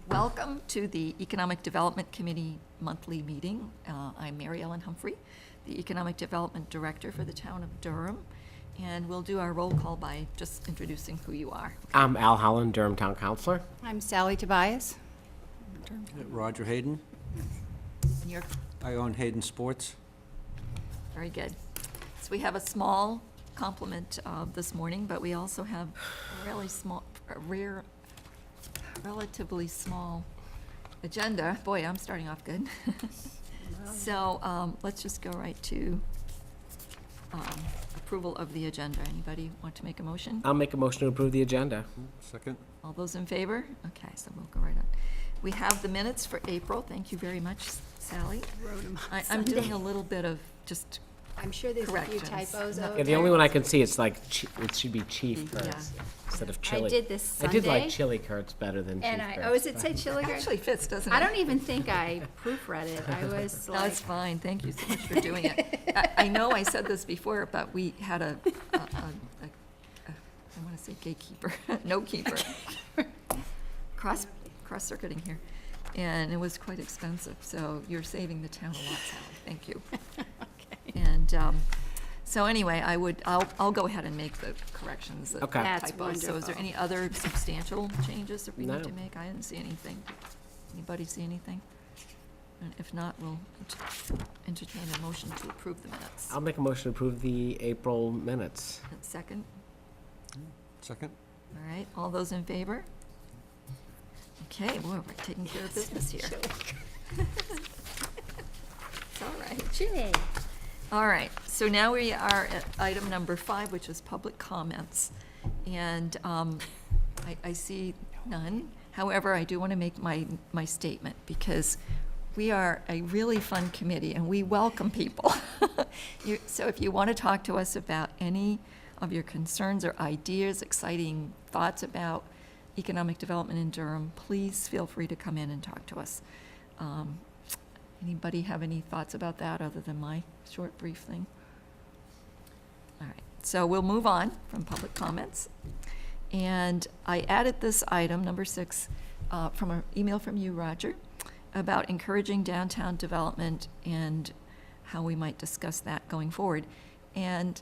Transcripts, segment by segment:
Welcome to the Economic Development Committee monthly meeting. I'm Mary Ellen Humphrey, the Economic Development Director for the town of Durham. And we'll do our roll call by just introducing who you are. I'm Al Holland, Durham Town Councilor. I'm Sally Tobias. Roger Hayden. And you're I own Hayden Sports. very good. So we have a small complement this morning, but we also have a relatively small agenda. Boy, I'm starting off good. So let's just go right to approval of the agenda. Anybody want to make a motion? I'll make a motion to approve the agenda. Second. All those in favor? Okay, so we'll go right on. We have the minutes for April. Thank you very much, Sally. Wrote 'em on I'm doing Sunday. a little bit of just, I'm sure there's a few corrections. typos. Yeah, the only one I can see, it's like, it should be Chief Yeah. Kurtz instead of I Chili. did this I did like Sunday, Chili Kurtz better than Chief and Kurtz. oh, does it say chili? actually fits, doesn't it? I don't even think I proofread it. I was No, like, it's fine. Thank you so much for doing it. I know I said this before, but we had I want to say gatekeeper, no keeper. Cross-circuiting here. And it was quite expensive, so you're saving the town a lot, Sally. Thank you. okay. And so anyway, I'll go ahead and make the corrections, the Okay. That's typos. So is there wonderful. any other substantial changes that we need No. to make? I didn't see anything. Anybody see anything? And if not, we'll entertain a motion to approve the minutes. I'll make a motion to approve the April minutes. And second, Second. all right, all those in favor? Okay, boy, we're taking care of business here. It's all right. Chili. All right, so now we are at item number 5, which is public comments. And I see none. However, I do want to make my statement, because we are a really fun committee, and we welcome people. So if you want to talk to us about any of your concerns or ideas, exciting thoughts about economic development in Durham, please feel free to come in and talk to us. Anybody have any thoughts about that other than my short, brief thing? All right, so we'll move on from public comments. And I added this item, number 6, from an email from you, Roger, about encouraging downtown development and how we might discuss that going forward. And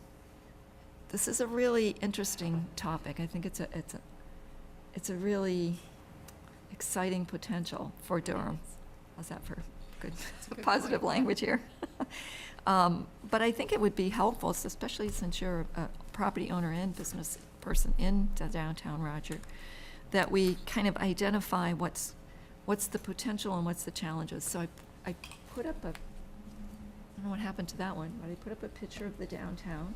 this is a really interesting topic. I think it's a really exciting potential for Durham. How's that for good, positive language here? But I think it would be helpful, especially since you're a property owner and business person in the downtown, Roger, that we kind of identify what's the potential and what's the challenges. So I put up I don't know what happened to that one, but I put up a picture of the downtown.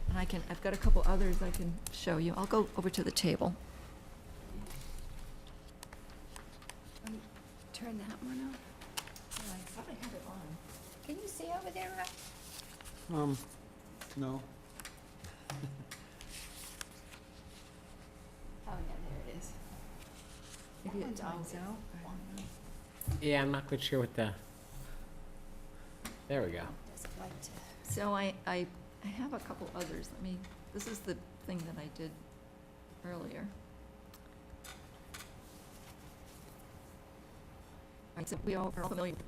And I've got a couple others I can show you. I'll go over to the table. Turn that one on. Oh, I thought I had it on. Can you see over there, Rob? No. Oh, yeah, there it is. Maybe it one's times always out. I don't know. Yeah, I'm not quite sure what the, there we go. Just like to- So I have a couple others. This is the thing that I did earlier. All right, so we all are all familiar with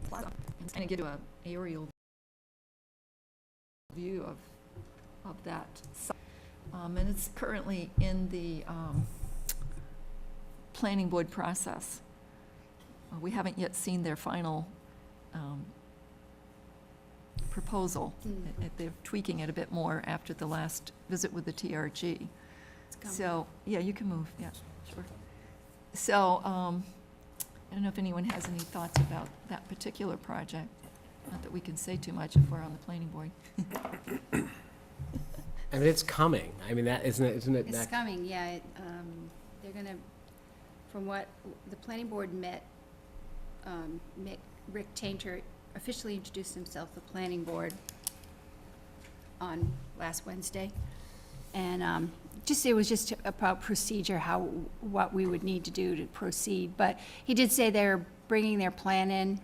the plaza. And kind of give you an aerial view of that site. And it's currently in the planning board process. We haven't yet seen their final proposal. They're tweaking it a bit more after the last visit with the TRG. It's coming. So, yeah, you can move, yeah, sure. So, I don't know if anyone has any thoughts about that particular project. Not that we can say too much if we're on the planning board. I mean, it's coming. I mean, that, isn't it It's next? coming, yeah. They're gonna, from what the planning board met, Rick Tainter officially introduced himself, the planning board, on last Wednesday. And it was just about procedure, what we would need to do to proceed. But he did say they're bringing their plan in,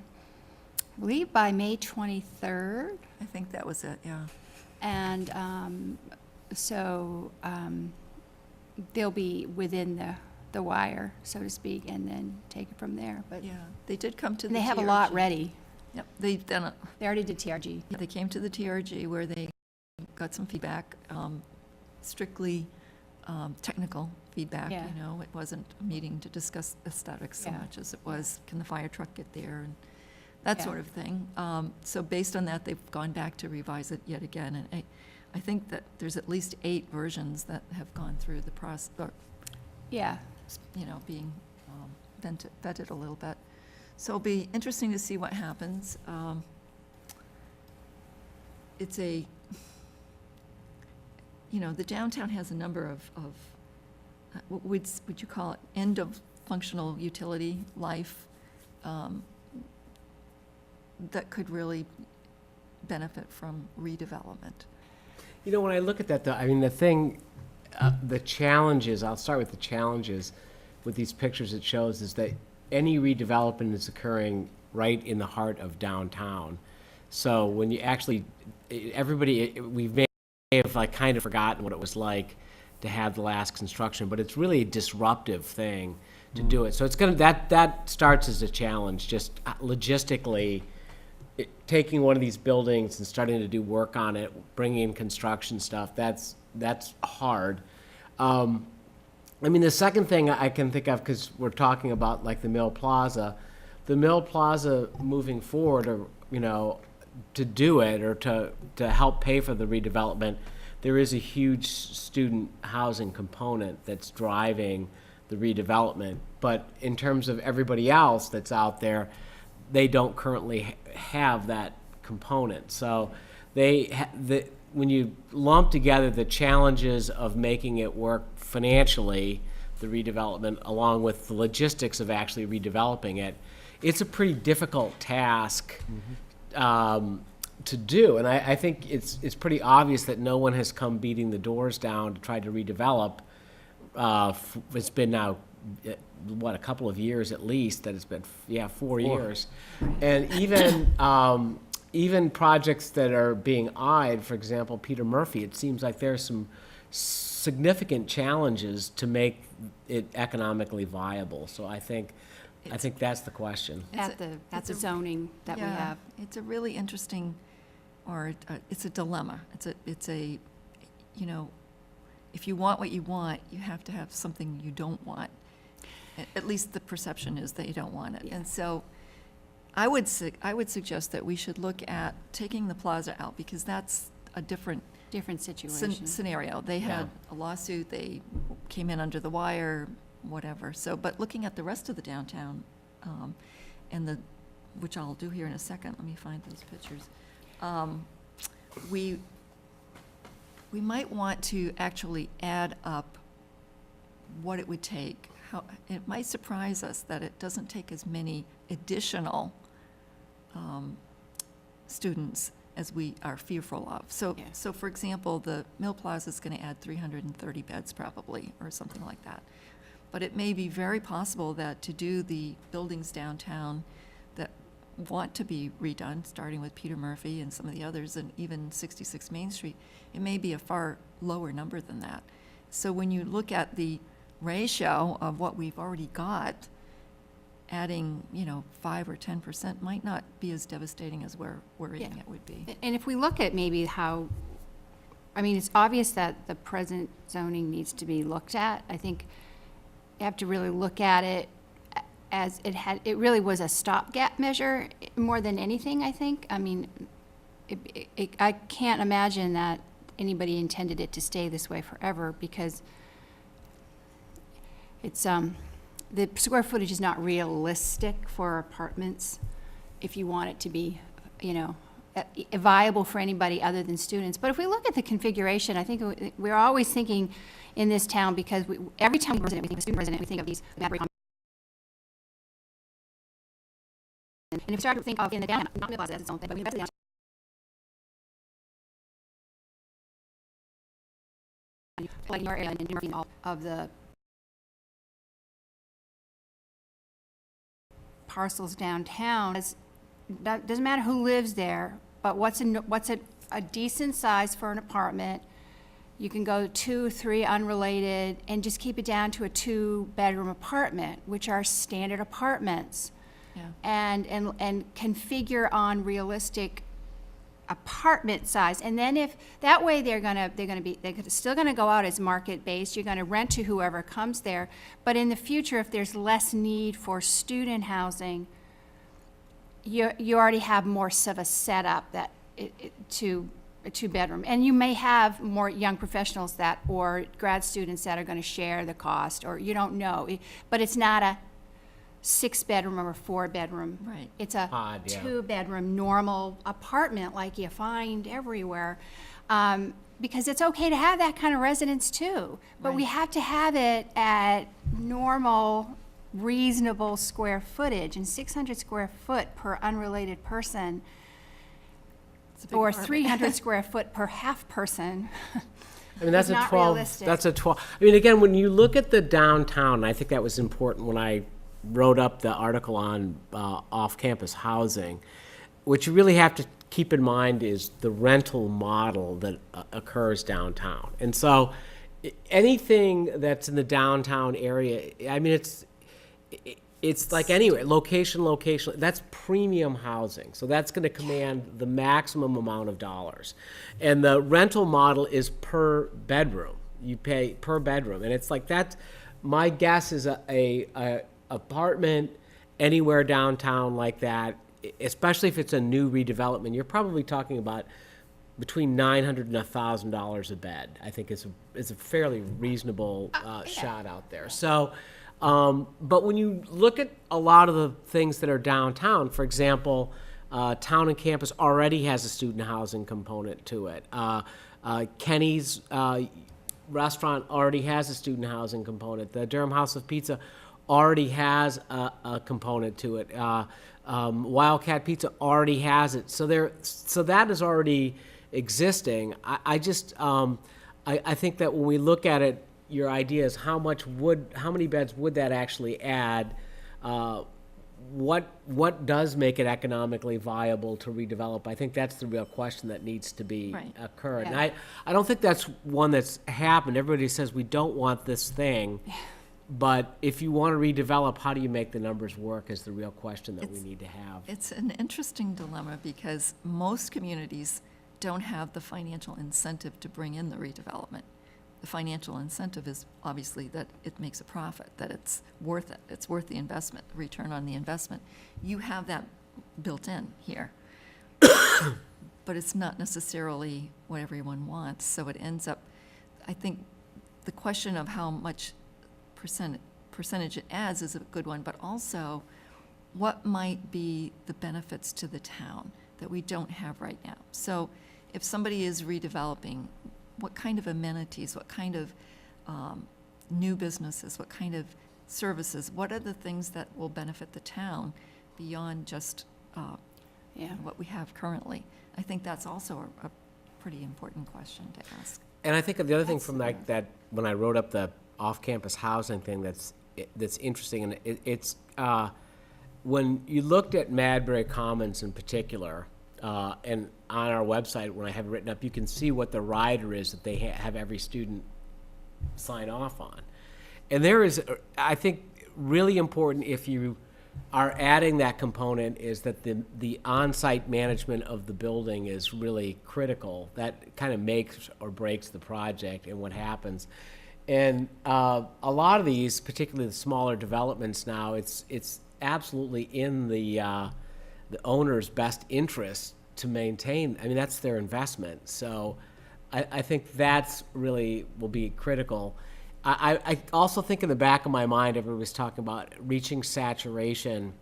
I believe, by May 23rd. I think that was it, yeah. And so they'll be within the wire, so to speak, and then take it from there. But Yeah, they did come to the and they have a TRG. lot ready. Yep, they've done, They already did TRG. they came to the TRG where they got some feedback, strictly technical feedback, Yeah. you know. It wasn't a meeting to discuss aesthetics so Yeah. much as it was, can the fire truck get there, and that Yeah. sort of thing. So based on that, they've gone back to revise it yet again, and I think that there's at least 8 versions that have gone through the process, or, Yeah. you know, being vetted a little bit. So it'll be interesting to see what happens. It's a, you know, the downtown has a number of what would you call it, end of functional utility life that could really benefit from redevelopment. You know, when I look at that, though, I mean, the thing, the challenges, I'll start with the challenges with these pictures it shows is that any redevelopment is occurring right in the heart of downtown. So when you actually, we may have like kind of forgotten what it was like to have the last construction, but it's really a disruptive thing to do it. So it's gonna, that starts as a challenge, just logistically, taking one of these buildings and starting to do work on it, bringing in construction stuff, that's hard. I mean, the second thing I can think of, because we're talking about like the Mill Plaza moving forward, or, you know, to do it or to help pay for the redevelopment, there is a huge student housing component that's driving the redevelopment. But in terms of everybody else that's out there, they don't currently have that component. So when you lump together the challenges of making it work financially, the redevelopment, along with the logistics of actually redeveloping it, it's a pretty difficult task to do. And I think it's pretty obvious that no one has come beating the doors down to try to redevelop. It's been now, what, a couple of years at least that it's been, 4 years. And even projects that are being eyed, for example, Peter Murphy, it seems like there's some significant challenges to make it economically viable. So I think that's the question. At the zoning that we Yeah, have. it's a really interesting, or it's a dilemma. It's a, you know, if you want what you want, you have to have something you don't want. At least the perception is that you don't want it. Yeah. And so I would suggest that we should look at taking the plaza out, because that's a different Situation. scenario. They had a lawsuit, they came in under the wire, whatever. So, but looking at the rest of the downtown, and which I'll do here in a second, let me find those pictures. We might want to actually add up what it would take. It might surprise us that it doesn't take as many additional students as we are fearful of. So, Yeah. so for example, the Mill Plaza is going to add 330 beds probably, or something like that. But it may be very possible that to do the buildings downtown that want to be redone, starting with Peter Murphy and some of the others, and even 66 Main Street, it may be a far lower number than that. So when you look at the ratio of what we've already got, adding, 5 or 10% might not be as devastating as we're worrying Yeah. it would be. And if we look at maybe how, I mean, it's obvious that the present zoning needs to be looked at. I think you have to really look at it as it really was a stopgap measure more than anything, I think. I mean, I can't imagine that anybody intended it to stay this way forever, because it's, the square footage is not realistic for apartments if you want it to be, viable for anybody other than students. But if we look at the configuration, I think we're always thinking in this town, because every time we think of student resident, we think of these and if you start to think of in the downtown, not Mill Plaza, that's its own thing, but in the rest of the downtown, like in your area and in Murphy, all of the parcels downtown, doesn't matter who lives there, but what's a decent size for an apartment You can go 2, 3 unrelated, and just keep it down to a 2-bedroom apartment, which are standard apartments. Yeah. And configure on realistic apartment size. And then if, that way they're still gonna go out as market-based, you're gonna rent to whoever comes there. But in the future, if there's less need for student housing, you already have more of a setup that, to a 2-bedroom. And you may have more young professionals that, or grad students that are gonna share the cost, or you don't know. But it's not a 6-bedroom or a 4-bedroom. Right. It's a Odd, yeah. 2-bedroom normal apartment like you find everywhere. Because it's okay to have that kind of residence too. But we Right. have to have it at normal, reasonable square footage. And 600 square foot per unrelated person, It's a big or apartment. 300 square foot per half person. I mean, that's It's a not 12, realistic. that's a 12. I mean, again, when you look at the downtown, I think that was important when I wrote up the article on off-campus housing. What you really have to keep in mind is the rental model that occurs downtown. And so anything that's in the downtown area, I mean, it's like anywhere, location, that's premium housing. So that's going to command the maximum amount of dollars. And the rental model is per bedroom. You pay per bedroom. And it's like that, my guess is a apartment anywhere downtown like that, especially if it's a new redevelopment, you're probably talking about between $900 and $1,000 a bed. I think is a fairly reasonable shot out there. So, but when you look at a lot of the things that are downtown, for example, Town and Campus already has a student housing component to it. Kenny's restaurant already has a student housing component. The Durham House of Pizza already has a component to it. Wildcat Pizza already has it. So that is already existing. I think that when we look at it, your idea is how many beds would that actually add? What does make it economically viable to redevelop? I think that's the real question that needs to be Right. occurred. Yeah. And I don't think that's one that's happened. Everybody says we don't want this thing. But if you want to redevelop, how do you make the numbers work is the real question that we need to have. It's an interesting dilemma because most communities don't have the financial incentive to bring in the redevelopment. The financial incentive is obviously that it makes a profit, that it's worth it, it's worth the investment, return on the investment. You have that built in here. But it's not necessarily what everyone wants, so it ends up, I think, the question of how much percentage it adds is a good one, but also what might be the benefits to the town that we don't have right now. So if somebody is redeveloping, what kind of amenities, what kind of new businesses, what kind of services, what are the things that will benefit the town beyond just Yeah. what we have currently? I think that's also a pretty important question to ask. And I think the other thing from that when I wrote up the off-campus housing thing that's interesting, and it's when you looked at Madbury Commons in particular, and on our website when I have it written up, you can see what the rider is that they have every student sign off on. And there is, I think, really important if you are adding that component is that the on-site management of the building is really critical. That kind of makes or breaks the project and what happens. And a lot of these, particularly the smaller developments now, it's absolutely in the owner's best interest to maintain. I mean, that's their investment. So I think that's really will be critical. I also think in the back of my mind, everybody was talking about reaching saturation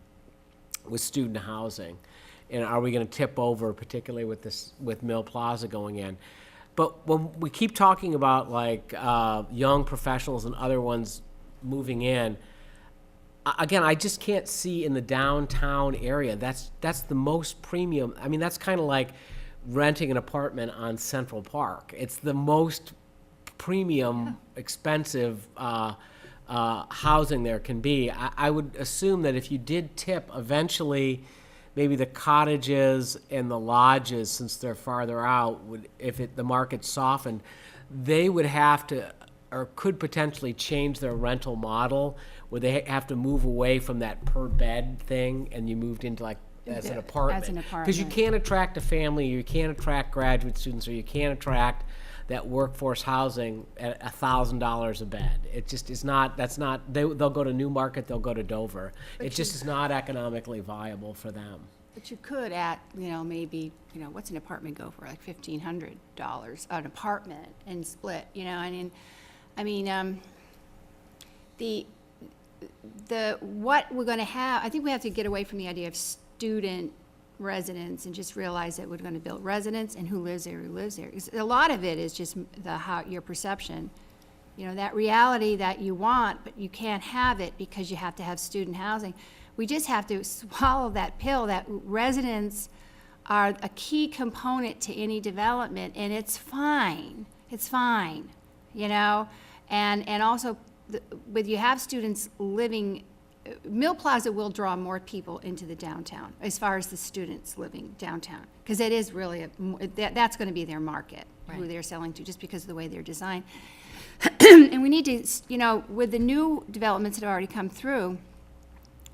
with student housing. And are we going to tip over, particularly with Mill Plaza going in? But when we keep talking about like young professionals and other ones moving in, again, I just can't see in the downtown area. That's the most premium. I mean, that's kind of like renting an apartment on Central Park. It's the most premium, expensive housing there can be. I would assume that if you did tip, eventually maybe the cottages and the lodges, since they're farther out, would, if the market softened, they would have to, or could potentially change their rental model, where they have to move away from that per bed thing, and you moved into like as an apartment. As an Because you apartment. can't attract a family, you can't attract graduate students, or you can't attract that workforce housing at $1,000 a bed. It just is not, that's not, they'll go to Newmarket, they'll go to Dover. It just is not economically viable for them. But you could maybe, what's an apartment go for, like $1,500, an apartment and split, what we're gonna have, I think we have to get away from the idea of student residents and just realize that we're gonna build residents and who lives there. 'Cause a lot of it is just your perception. That reality that you want, but you can't have it because you have to have student housing. We just have to swallow that pill that residents are a key component to any development, and it's fine. It's fine, And also, with you have students living, Mill Plaza will draw more people into the downtown, as far as the students living downtown, because it is really, that's going to be their market, who Right. they're selling to, just because of the way they're designed. And we need to, with the new developments that have already come through,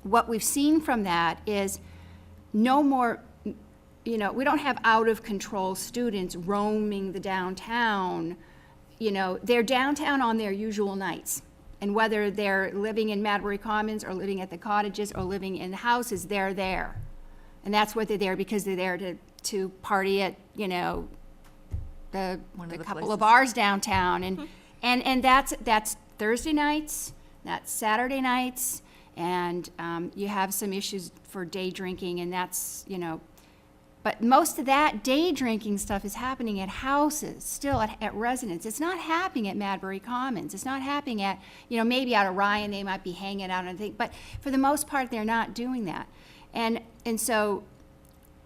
what we've seen from that is no more, we don't have out-of-control students roaming the downtown. They're downtown on their usual nights. And whether they're living in Madbury Commons or living at the cottages or living in the houses, they're there. And that's what they're there, because they're there to party at, One of the the couple places. of bars downtown. And that's Thursday nights, that's Saturday nights, and you have some issues for day drinking, and that's, but most of that day drinking stuff is happening at houses, still at residents. It's not happening at Madbury Commons. It's not happening at, maybe out of Ryan, they might be hanging out and things, but for the most part, they're not doing that. And so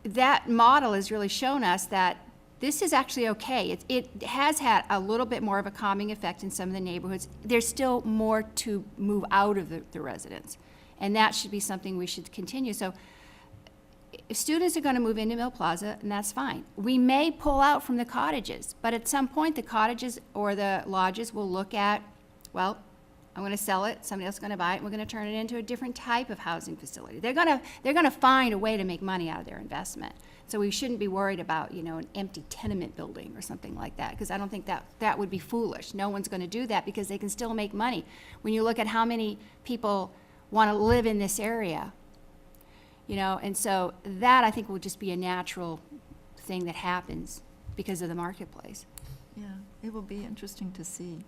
that model has really shown us that this is actually okay. It has had a little bit more of a calming effect in some of the neighborhoods. There's still more to move out of the residents, and that should be something we should continue. So if students are going to move into Mill Plaza, and that's fine. We may pull out from the cottages, but at some point, the cottages or the lodges will look at, well, I'm going to sell it, somebody else is going to buy it, and we're going to turn it into a different type of housing facility. They're going to find a way to make money out of their investment. So we shouldn't be worried about, an empty tenement building or something like that, because I don't think that would be foolish. No one's going to do that, because they can still make money. When you look at how many people want to live in this area, and so that, I think, will just be a natural thing that happens because of the marketplace. Yeah, it will be interesting to see.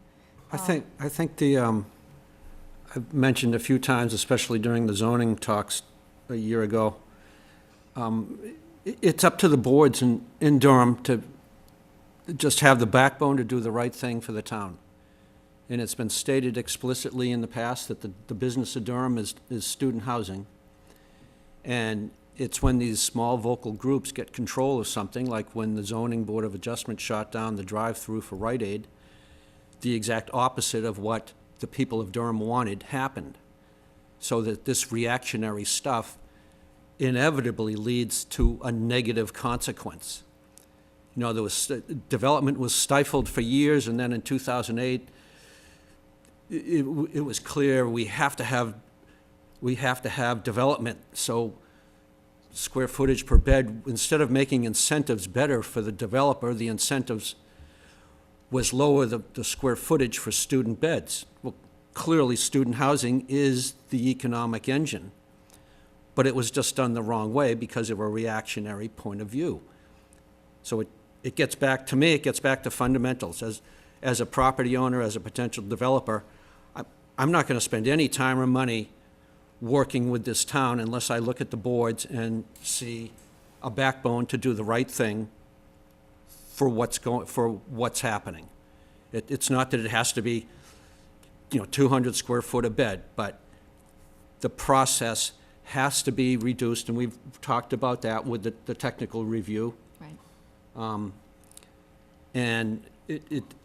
I think I've mentioned a few times, especially during the zoning talks a year ago, it's up to the boards in Durham to just have the backbone to do the right thing for the town. And it's been stated explicitly in the past that the business of Durham is student housing. And it's when these small vocal groups get control of something, like when the Zoning Board of Adjustment shot down the drive-through for Rite Aid, the exact opposite of what the people of Durham wanted happened. So that this reactionary stuff inevitably leads to a negative consequence. There was, development was stifled for years, and then in 2008, it was clear we have to have development, so square footage per bed, instead of making incentives better for the developer, the incentives was lower the square footage for student beds. Well, clearly, student housing is the economic engine, but it was just done the wrong way because of a reactionary point of view. So it gets back, to me, it gets back to fundamentals. As a property owner, as a potential developer, I'm not going to spend any time or money working with this town unless I look at the boards and see a backbone to do the right thing for what's happening. It's not that it has to be, 200 square foot a bed, but the process has to be reduced, and we've talked about that with the technical review. Right. And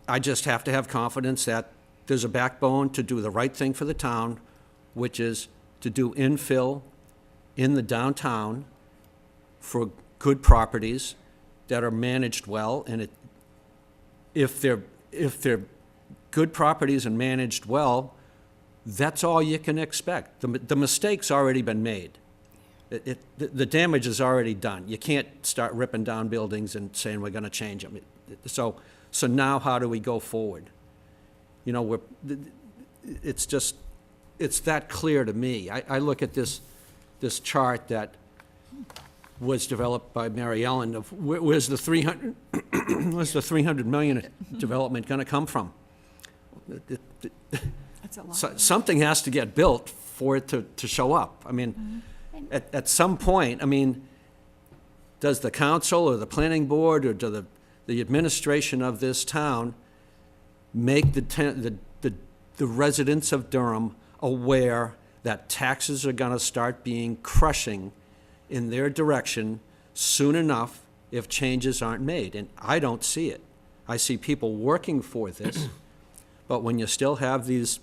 I just have to have confidence that there's a backbone to do the right thing for the town, which is to do infill in the downtown for good properties that are managed well, and if they're if they're good properties and managed well, that's all you can expect. The mistake's already been made. The damage is already done. You can't start ripping down buildings and saying we're going to change them. So now how do we go forward? You know, it's that clear to me. I look at this chart that was developed by Mary Ellen of where's the 300 where's the 300 million development going to come from? That's a lot. Something has to get built for it to show up. I mean, at some point, I mean, does the council or the planning board or do the administration of this town make the residents of Durham aware that taxes are going to start being crushing in their direction soon enough if changes aren't made? And I don't see it. I see people working for this, but when you still have these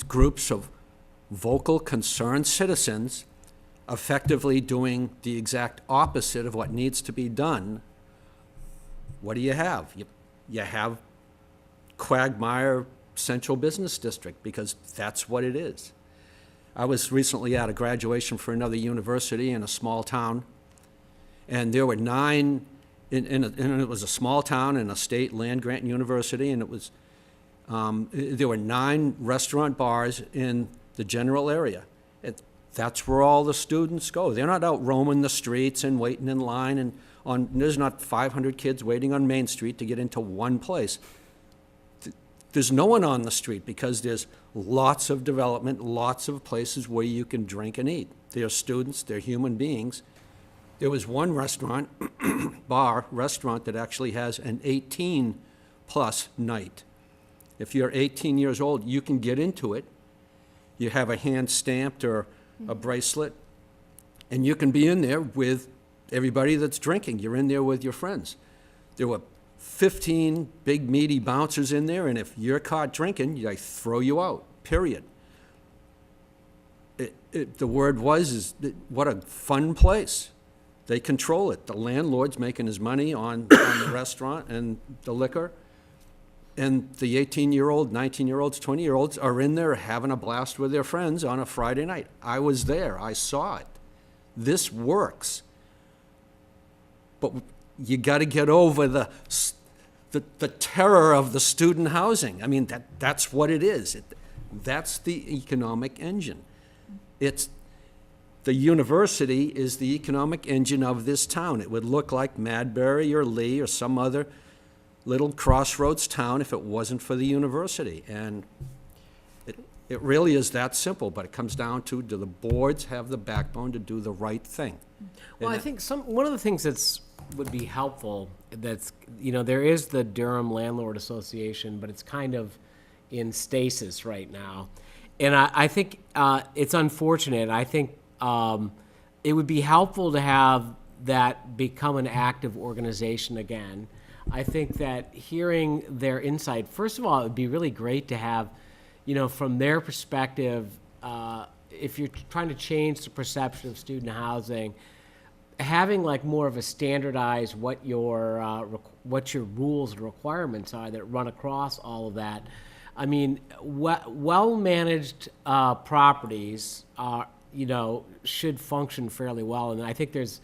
groups of vocal, concerned citizens effectively doing the exact opposite of what needs to be done, what do you have? You have quagmire central business district, because that's what it is. I was recently at a graduation for another university in a small town, and there were 9, and it was a small town in a state land-grant university, and it was, there were 9 restaurant bars in the general area. That's where all the students go. They're not out roaming the streets and waiting in line, and there's not 500 kids waiting on Main Street to get into one place. There's no one on the street because there's lots of development, lots of places where you can drink and eat. They're students, they're human beings. There was one restaurant, restaurant that actually has an 18-plus night. If you're 18 years old, you can get into it. You have a hand stamped or a bracelet, and you can be in there with everybody that's drinking. You're in there with your friends. There were 15 big meaty bouncers in there, and if you're caught drinking, they throw you out, period. The word was, what a fun place. They control it. The landlord's making his money on the restaurant and the liquor, and the 18-year-old, 19-year-olds, 20-year-olds are in there having a blast with their friends on a Friday night. I was there. I saw it. This works. But you got to get over the terror of the student housing. I mean, that's what it is. That's the economic engine. The university is the economic engine of this town. It would look like Madbury or Lee or some other little crossroads town if it wasn't for the university. And it really is that simple, but it comes down to, do the boards have the backbone to do the right thing? Well, I think one of the things would be helpful, that's, there is the Durham Landlord Association, but it's kind of in stasis right now. And I think it's unfortunate. I think it would be helpful to have that become an active organization again. I think that hearing their insight, first of all, it would be really great to have, from their perspective, if you're trying to change the perception of student housing, having like more of a standardized what your rules and requirements are that run across all of that. I mean, well-managed properties are, should function fairly well, and I think there's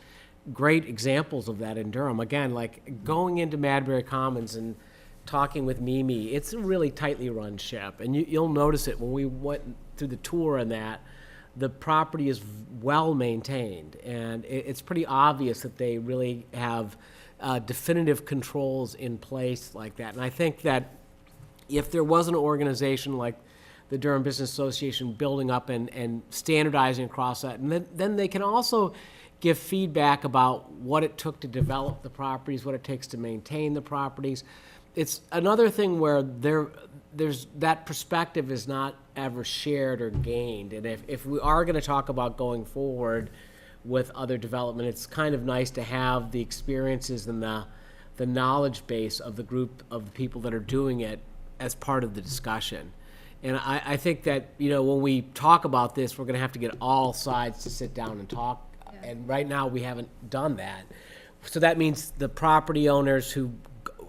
great examples of that in Durham. Again, like going into Madbury Commons and talking with Mimi, it's a really tightly run ship, and you'll notice it when we went through the tour and that. The property is well maintained, and it's pretty obvious that they really have definitive controls in place like that. And I think that if there was an organization like the Durham Business Association building up and standardizing across that, and then they can also give feedback about what it took to develop the properties, what it takes to maintain the properties. It's another thing where there's that perspective is not ever shared or gained. And if we are going to talk about going forward with other development, it's kind of nice to have the experiences and the knowledge base of the group of the people that are doing it as part of the discussion. And I think that, when we talk about this, we're going to have to get all sides to sit down and talk. Yeah. And right now we haven't done that. So that means the property owners who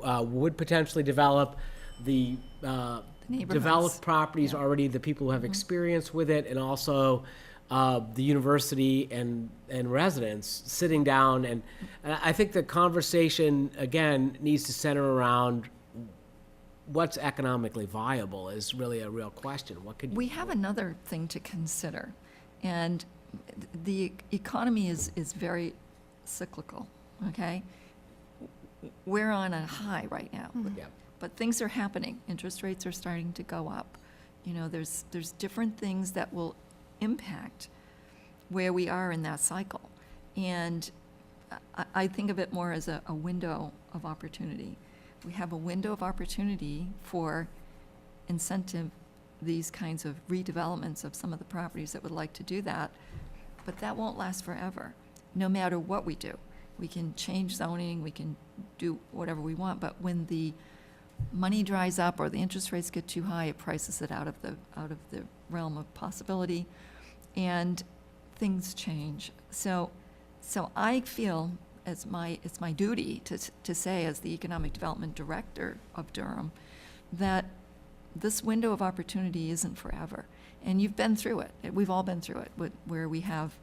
would potentially develop, the neighborhoods. developed properties Yeah. already, the people who have experience with it, and also the university and residents sitting down. And I think the conversation, again, needs to center around what's economically viable is really a real question. What could We have another thing to consider, and the economy is very cyclical, okay? We're on a high right now, Yeah. but things are happening. Interest rates are starting to go up. You know, there's different things that will impact where we are in that cycle. And I think of it more as a window of opportunity. We have a window of opportunity for incentive, these kinds of redevelopments of some of the properties that would like to do that, but that won't last forever, no matter what we do. We can change zoning, we can do whatever we want, but when the money dries up or the interest rates get too high, it prices it out of the realm of possibility, and things change. So I feel it's my duty to say, as the Economic Development Director of Durham, that this window of opportunity isn't forever. And you've been through it. We've all been through it, where we have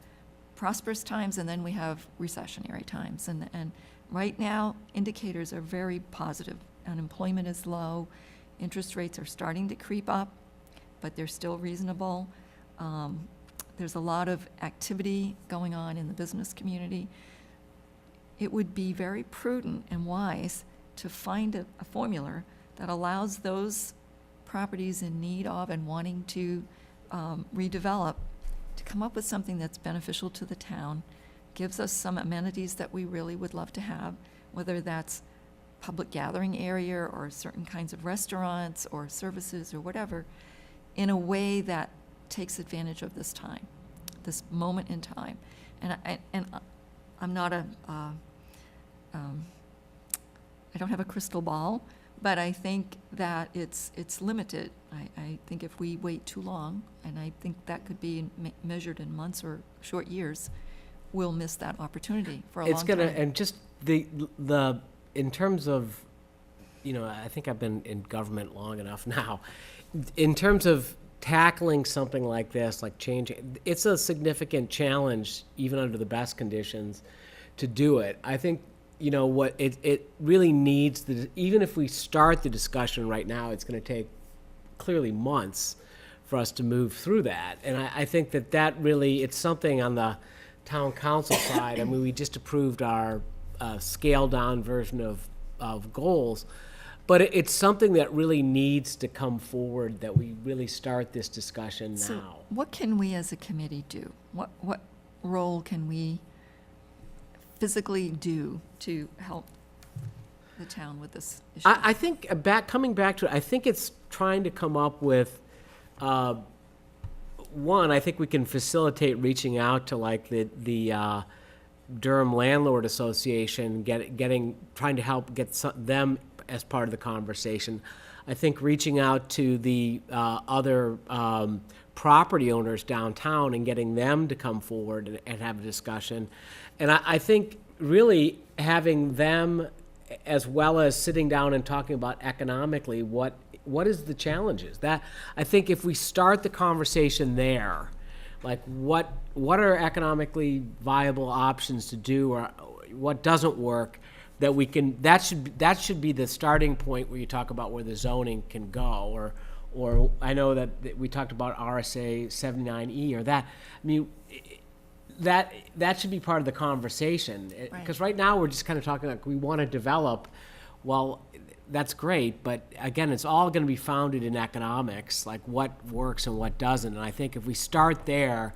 prosperous times and then we have recessionary times. And right now, indicators are very positive. Unemployment is low. Interest rates are starting to creep up, but they're still reasonable. There's a lot of activity going on in the business community. It would be very prudent and wise to find a formula that allows those properties in need of and wanting to redevelop to come up with something that's beneficial to the town, gives us some amenities that we really would love to have, whether that's public gathering area or certain kinds of restaurants or services or whatever, in a way that takes advantage of this time, this moment in time. And I'm not I don't have a crystal ball, but I think that it's limited. I think if we wait too long, and I think that could be measured in months or short years, we'll miss that opportunity for a long It's time. and just the in terms of, I think I've been in government long enough now. In terms of tackling something like this, like changing, it's a significant challenge, even under the best conditions, to do it. I think, what it really needs, even if we start the discussion right now, it's going to take clearly months for us to move through that. And I think that really, it's something on the town council side. I mean, we just approved our scaled down version of goals, but it's something that really needs to come forward, that we really start this discussion So now. what can we as a committee do? What role can we physically do to help the town with this issue? I think coming back to it, I think it's trying to come up with, one, I think we can facilitate reaching out to like the Durham Landlord Association, trying to help get them as part of the conversation. I think reaching out to the other property owners downtown and getting them to come forward and have a discussion. And I think really having them, as well as sitting down and talking about economically what is the challenges. That, I think if we start the conversation there, like what are economically viable options to do, or what doesn't work, that should be the starting point where you talk about where the zoning can go, or I know that we talked about RSA 79E or that. I mean, that should be part of the conversation, because right now we're just kind of talking like we want to develop. Well, that's great, but again, it's all going to be founded in economics, like what works and what doesn't. And I think if we start there,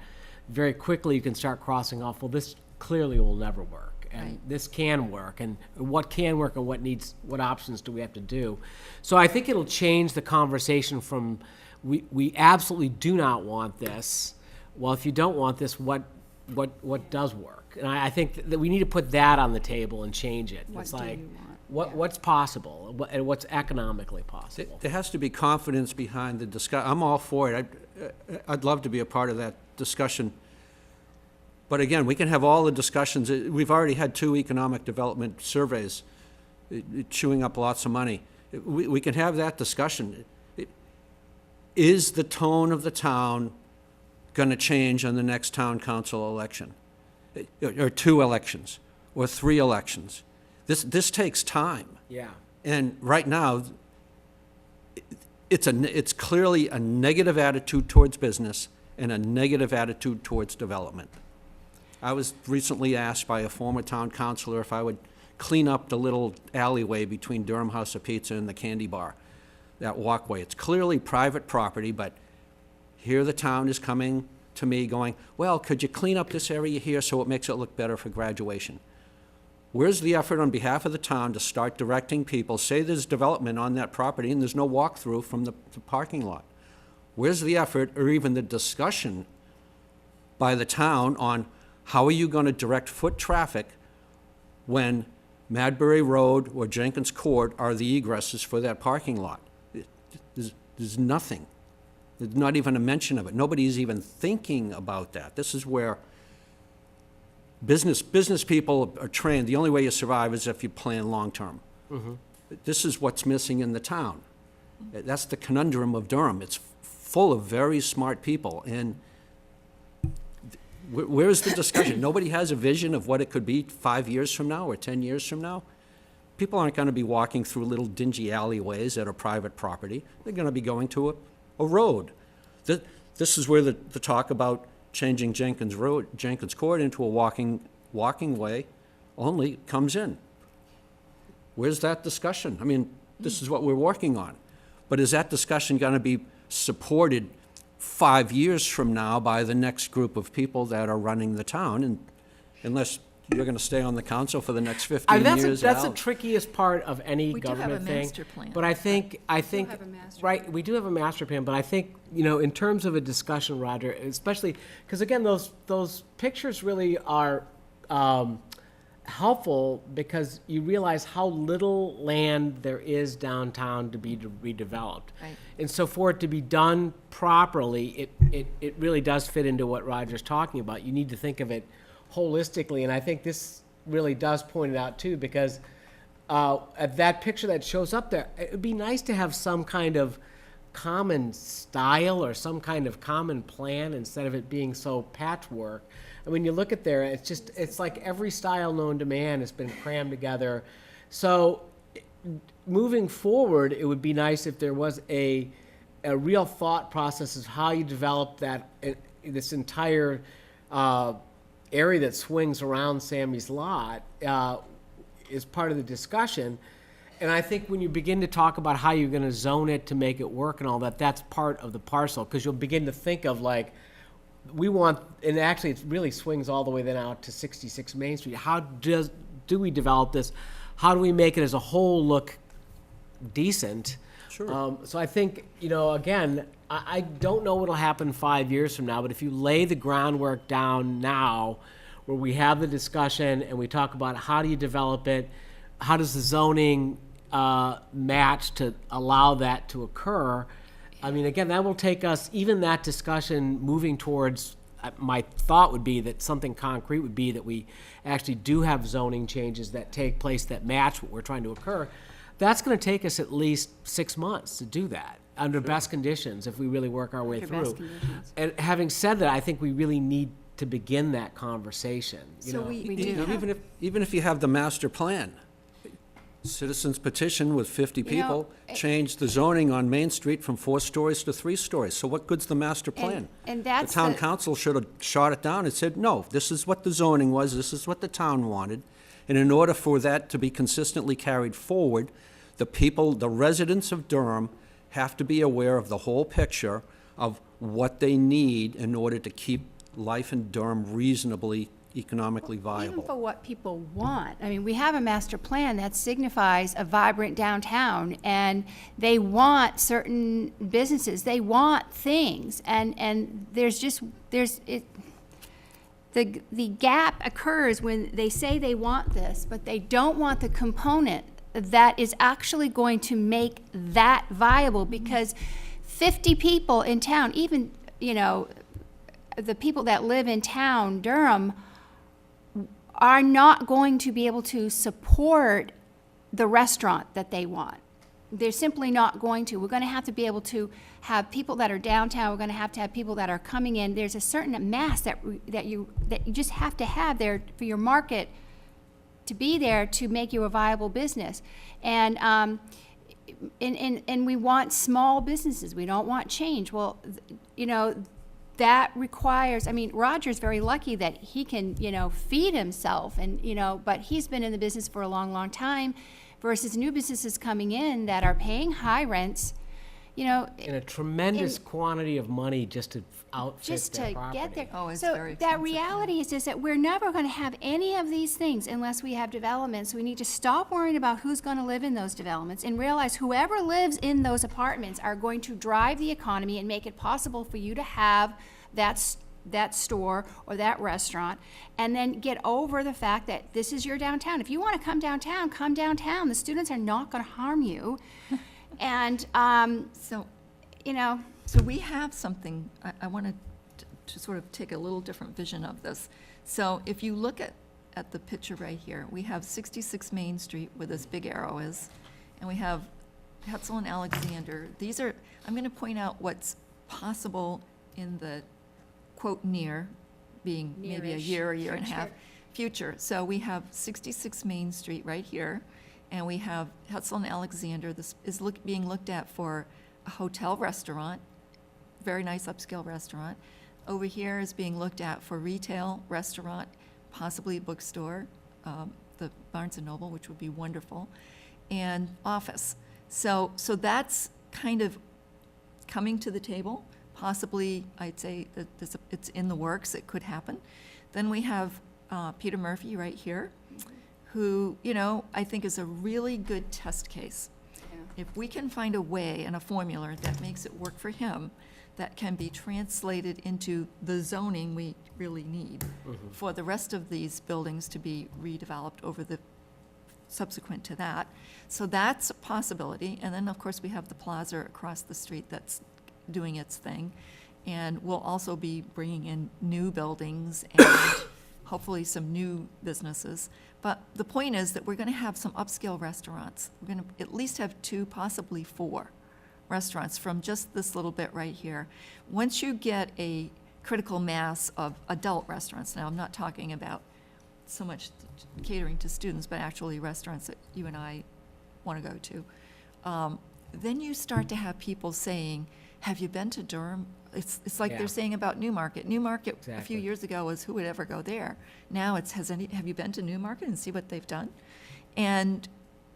very quickly you can start crossing off, well, this clearly will never work, and Right. this can work, and what can work, and what options do we have to do. So I think it'll change the conversation from we absolutely do not want this. Well, if you don't want this, what does work? And I think that we need to put that on the table and change it. What It's do like, you want? what's possible and what's economically possible. There has to be confidence behind the discussion. I'm all for it. I'd love to be a part of that discussion. But again, we can have all the discussions. We've already had 2 economic development surveys. chewing up lots of money. We can have that discussion. Is the tone of the town going to change on the next town council election? Or 2 elections, or 3 elections? This takes time. Yeah. And right now, it's clearly a negative attitude towards business and a negative attitude towards development. I was recently asked by a former town councilor if I would clean up the little alleyway between Durham House of Pizza and the Candy Bar, that walkway. It's clearly private property, but here the town is coming to me going, well, could you clean up this area here so it makes it look better for graduation? Where's the effort on behalf of the town to start directing people, say there's development on that property and there's no walkthrough from the parking lot? Where's the effort or even the discussion by the town on how are you going to direct foot traffic when Madbury Road or Jenkins Court are the egresses for that parking lot? There's nothing. There's not even a mention of it. Nobody's even thinking about that. This is where business people are trained. The only way you survive is if you plan long-term. This is what's missing in the town. That's the conundrum of Durham. It's full of very smart people, and where's the discussion? Nobody has a vision of what it could be 5 years from now or 10 years from now. People aren't going to be walking through little dingy alleyways that are private property. They're going to be going to a road. This is where the talk about changing Jenkins Court into a walking way only comes in. Where's that discussion? I mean, this is what we're working on. But is that discussion going to be supported 5 years from now by the next group of people that are running the town? And unless you're going to stay on the council for the next 15 years. That's the trickiest part of any We do have a government thing. master plan. But I think, have a master right, we do have a master plan, but I think, in terms of a discussion, Roger, especially, because again, those pictures really are helpful because you realize how little land there is downtown to be redeveloped. Right. And so for it to be done properly, it really does fit into what Roger's talking about. You need to think of it holistically, and I think this really does point it out too, because at that picture that shows up there, it would be nice to have some kind of common style or some kind of common plan instead of it being so patchwork. And when you look at there, it's like every style known to man has been crammed together. So moving forward, it would be nice if there was a real thought process of how you develop that this entire area that swings around Sammy's lot is part of the discussion. And I think when you begin to talk about how you're going to zone it to make it work and all that, that's part of the parcel, because you'll begin to think of like, we want, and actually it really swings all the way then out to 66 Main Street. How do we develop this? How do we make it as a whole look decent? Sure. So I think, again, I don't know what'll happen 5 years from now, but if you lay the groundwork down now, where we have the discussion and we talk about how do you develop it, how does the zoning match to allow that to occur, I mean, again, that will take us, even that discussion moving towards, my thought would be that something concrete would be that we actually do have zoning changes that take place that match what we're trying to occur. That's going to take us at least 6 months to do that under best conditions if we really work our way Under through. best conditions. And having said that, I think we really need to begin that conversation. So we do. Even if you have the master plan, citizens petition with 50 people, change the zoning on Main Street from 4 stories to 3 stories. So what good's the master plan? And that's the town council should have shot it down and said, no, this is what the zoning was, this is what the town wanted. And in order for that to be consistently carried forward, the residents of Durham have to be aware of the whole picture of what they need in order to keep life in Durham reasonably economically viable. Even for what people want. I mean, we have a master plan that signifies a vibrant downtown, and they want certain businesses, they want things, and the gap occurs when they say they want this, but they don't want the component that is actually going to make that viable, because 50 people in town, even, the people that live in town, Durham, are not going to be able to support the restaurant that they want. They're simply not going to. We're going to have to be able to have people that are downtown. We're going to have people that are coming in. There's a certain mass that you just have to have there for your market to be there to make you a viable business. And we want small businesses. We don't want change. Well, you know, that requires, I mean, Roger's very lucky that he can, you know, feed himself, and, you know, but he's been in the business for a long, long time, versus new businesses coming in that are paying high rents, you know. And a tremendous quantity of money just to outfit Just their to property. get there. Oh, it's So very that expensive, reality is just that we're never going to have any of these things unless we have developments. We need to stop worrying about who's going to live in those developments and realize whoever lives in those apartments are going to drive the economy and make it possible for you to have that store or that restaurant, and then get over the fact that this is your downtown. If you want to come downtown, come downtown. The students are not going to harm you. And, So, you know, so we have something, I wanted to sort of take a little different vision of this. So if you look at the picture right here, we have 66 Main Street where this big arrow is, and we have Hetzel and Alexander. These are, I'm going to point out what's possible in the quote near, being maybe a Nearish year and a half future. So we have 66 Main Street right here, and we have Hetzel and Alexander. This is being looked at for a hotel restaurant, very nice upscale restaurant. Over here is being looked at for retail, restaurant, possibly a bookstore, the Barnes and Noble, which would be wonderful, and office. So that's kind of coming to the table. Possibly, I'd say that it's in the works, it could happen. Then we have Peter Murphy right here, who, you know, I think is a really good test case. If we can find a way and a formula that makes it work for him, that can be translated into the zoning we really need for the rest of these buildings to be redeveloped over the subsequent to that. So that's a possibility. And then, of course, we have the plaza across the street that's doing its thing. And we'll also be bringing in new buildings and hopefully some new businesses. But the point is that we're going to have some upscale restaurants. We're going to at least have 2, possibly 4 restaurants from just this little bit right here. Once you get a critical mass of adult restaurants, now I'm not talking about so much catering to students, but actually restaurants that you and I want to go to, then you start to have people saying, have you been to Durham? It's like Yeah. they're saying about Newmarket. Newmarket a few Exactly. years ago was, who would ever go there? Now it's, have you been to Newmarket and see what they've done? And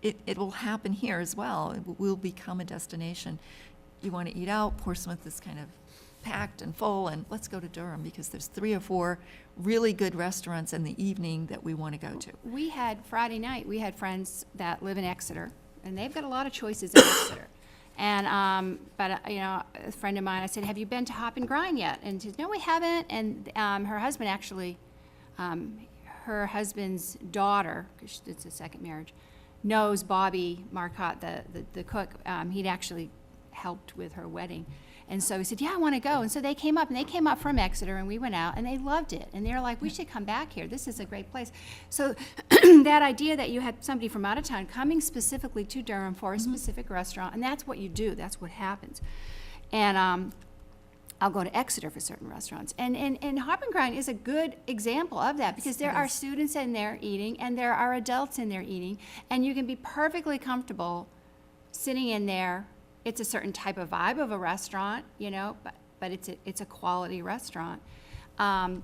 it will happen here as well. It will become a destination. You want to eat out, Portsmouth is kind of packed and full, and let's go to Durham because there's 3 or 4 really good restaurants in the evening that we want to go to. we had Friday night, we had friends that live in Exeter, and they've got a lot of choices in Exeter. And, you know, a friend of mine, I said, have you been to Hop and Grind yet? And she said, no, we haven't. And her husband actually, her husband's daughter, because it's a second marriage, knows Bobby Marcotte, the cook. He'd actually helped with her wedding. And so he said, yeah, I want to go. And so they came up from Exeter, and we went out, and they loved it. And they're like, we should come back here. This is a great place. So that idea that you had somebody from out of town coming specifically to Durham for a specific restaurant, and that's what you do. That's what happens. And I'll go to Exeter for certain restaurants. And Hop and Grind is a good example of that, because there are students in there eating, and there are adults in there eating, and you can be perfectly comfortable sitting in there. It's a certain type of vibe of a restaurant, you know, but it's a quality restaurant. And,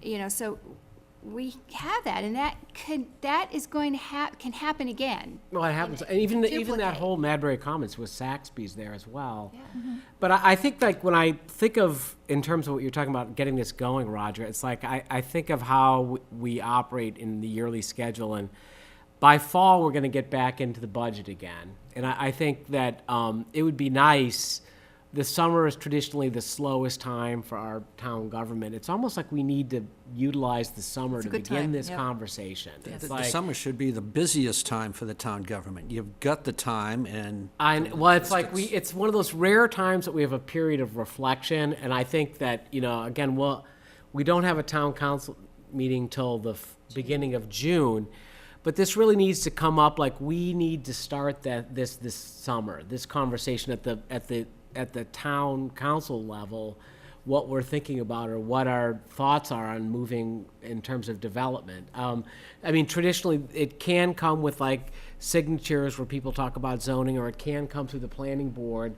you know, so we have that, and that is going to can happen again. Well, it happens, and even that Duplicate. whole Madbury Commons with Saxby's there as well. Yeah. But I think, like, when I think of, in terms of what you're talking about, getting this going, Roger, it's like I think of how we operate in the yearly schedule, and by fall, we're going to get back into the budget again. And I think that it would be nice. The summer is traditionally the slowest time for our town government. It's almost like we need to utilize the summer It's a to good begin time, this yep. conversation. Yes. It's The like, summer should be the busiest time for the town government. You've got the time, and well, it's like it's one of those rare times that we have a period of reflection, and I think that, you know, again, we don't have a town council meeting till the beginning of June, But this really needs to come up, like, we need to start this summer, this conversation at the town council level, what we're thinking about or what our thoughts are on moving in terms of development. I mean, traditionally, it can come with like signatures where people talk about zoning, or it can come through the planning board.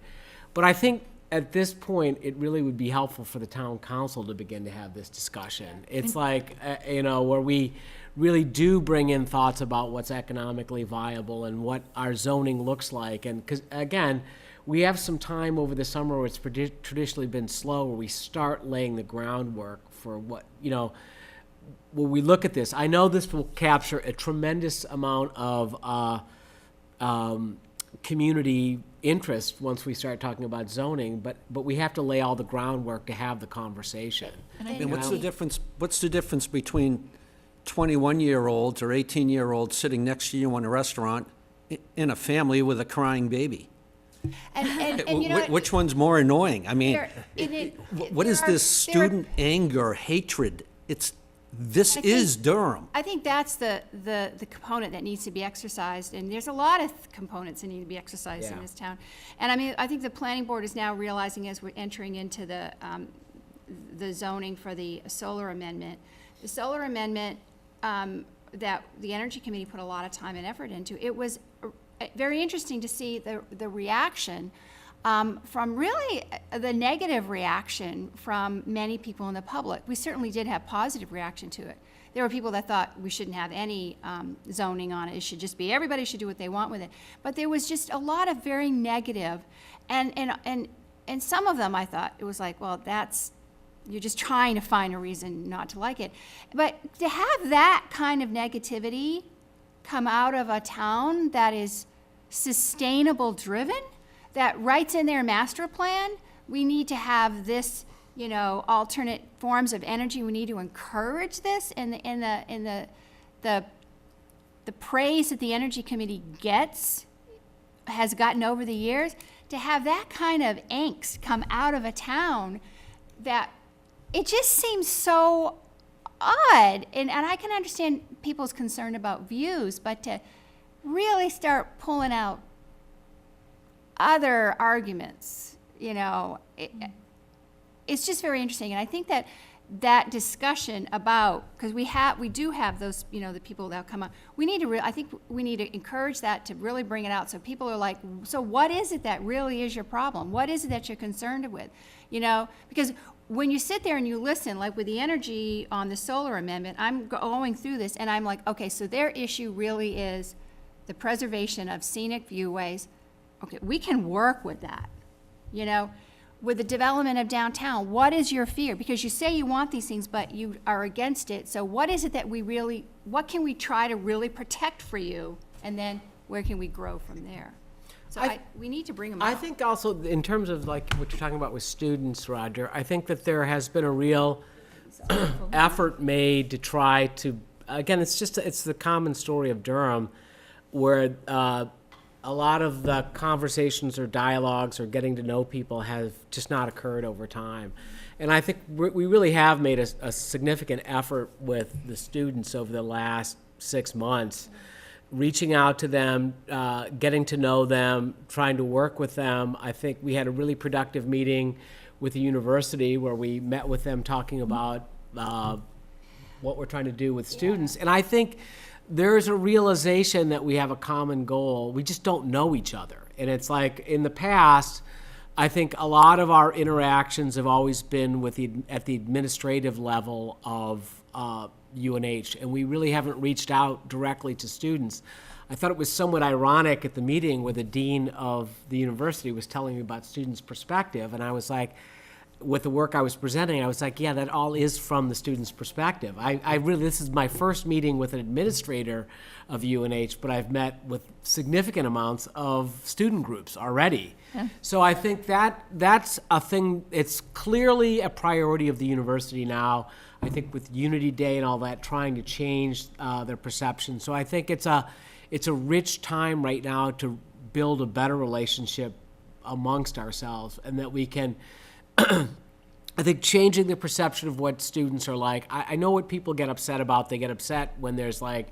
But I think at this point, it really would be helpful for the town council to begin to have this discussion. It's like, where we really do bring in thoughts about what's economically viable and what our zoning looks like. And because, again, we have some time over the summer where it's traditionally been slow, where we start laying the groundwork for what, when we look at this. I know this will capture a tremendous amount of community interest once we start talking about zoning, but we have to lay all the groundwork to have the conversation. And what's the difference between 21-year-olds or 18-year-olds sitting next to you in a restaurant in a family with a crying baby? And you know, Which one's more annoying? I mean, what is this there are- student anger, hatred? This I is think- Durham. I think that's the component that needs to be exercised, and there's a lot of components that need to be exercised in Yeah. this town. And I mean, I think the planning board is now realizing, as we're entering into the zoning for the solar amendment, the solar amendment that the Energy Committee put a lot of time and effort into, it was very interesting to see the reaction from really the negative reaction from many people in the public. We certainly did have positive reaction to it. There were people that thought we shouldn't have any zoning on it. It should just be, everybody should do what they want with it. But there was just a lot of very negative, and some of them I thought it was like, well, you're just trying to find a reason not to like it. But to have that kind of negativity come out of a town that is sustainable driven, that writes in their master plan, we need to have this, alternate forms of energy. We need to encourage this, and the praise that the Energy Committee has gotten over the years, to have that kind of angst come out of a town, that it just seems so odd. And I can understand people's concern about views, but to really start pulling out other arguments, it's just very interesting. And I think that discussion about, because we do have those, the people that come up, I think we need to encourage that, to really bring it out, so people are like, so what is it that really is your problem? What is it that you're concerned with? Because when you sit there and you listen, like with the energy on the solar amendment, I'm going through this and I'm like, okay, so their issue really is the preservation of scenic viewways. Okay, we can work with that. With the development of downtown, what is your fear? Because you say you want these things, but you are against it. So what is it that what can we try to really protect for you? And then where can we grow from there? So we need to bring them I out. think also, in terms of like what you're talking about with students, Roger, I think that there has been a real effort made to try to, again, it's the common story of Durham, where a lot of the conversations or dialogues or getting to know people have just not occurred over time. And I think we really have made a significant effort with the students over the last 6 months, reaching out to them, getting to know them, trying to work with them. I think we had a really productive meeting with the university where we met with them talking about what we're trying to do with students. And I think there's a realization that we have a common goal. We just don't know each other. And it's like, in the past, I think a lot of our interactions have always been at the administrative level of UNH, and we really haven't reached out directly to students. I thought it was somewhat ironic at the meeting where the dean of the university was telling me about students' perspective, and I was like, with the work I was presenting, I was like, yeah, that all is from the student's perspective. I really, this is my first meeting with an administrator of UNH, but I've met with significant amounts of student groups already. Yeah. So I think that's a thing, it's clearly a priority of the university now. I think with Unity Day and all that, trying to change their perception. So I think it's a rich time right now to build a better relationship amongst ourselves, and that we can, I think, changing the perception of what students are like. I know what people get upset about. They get upset when there's like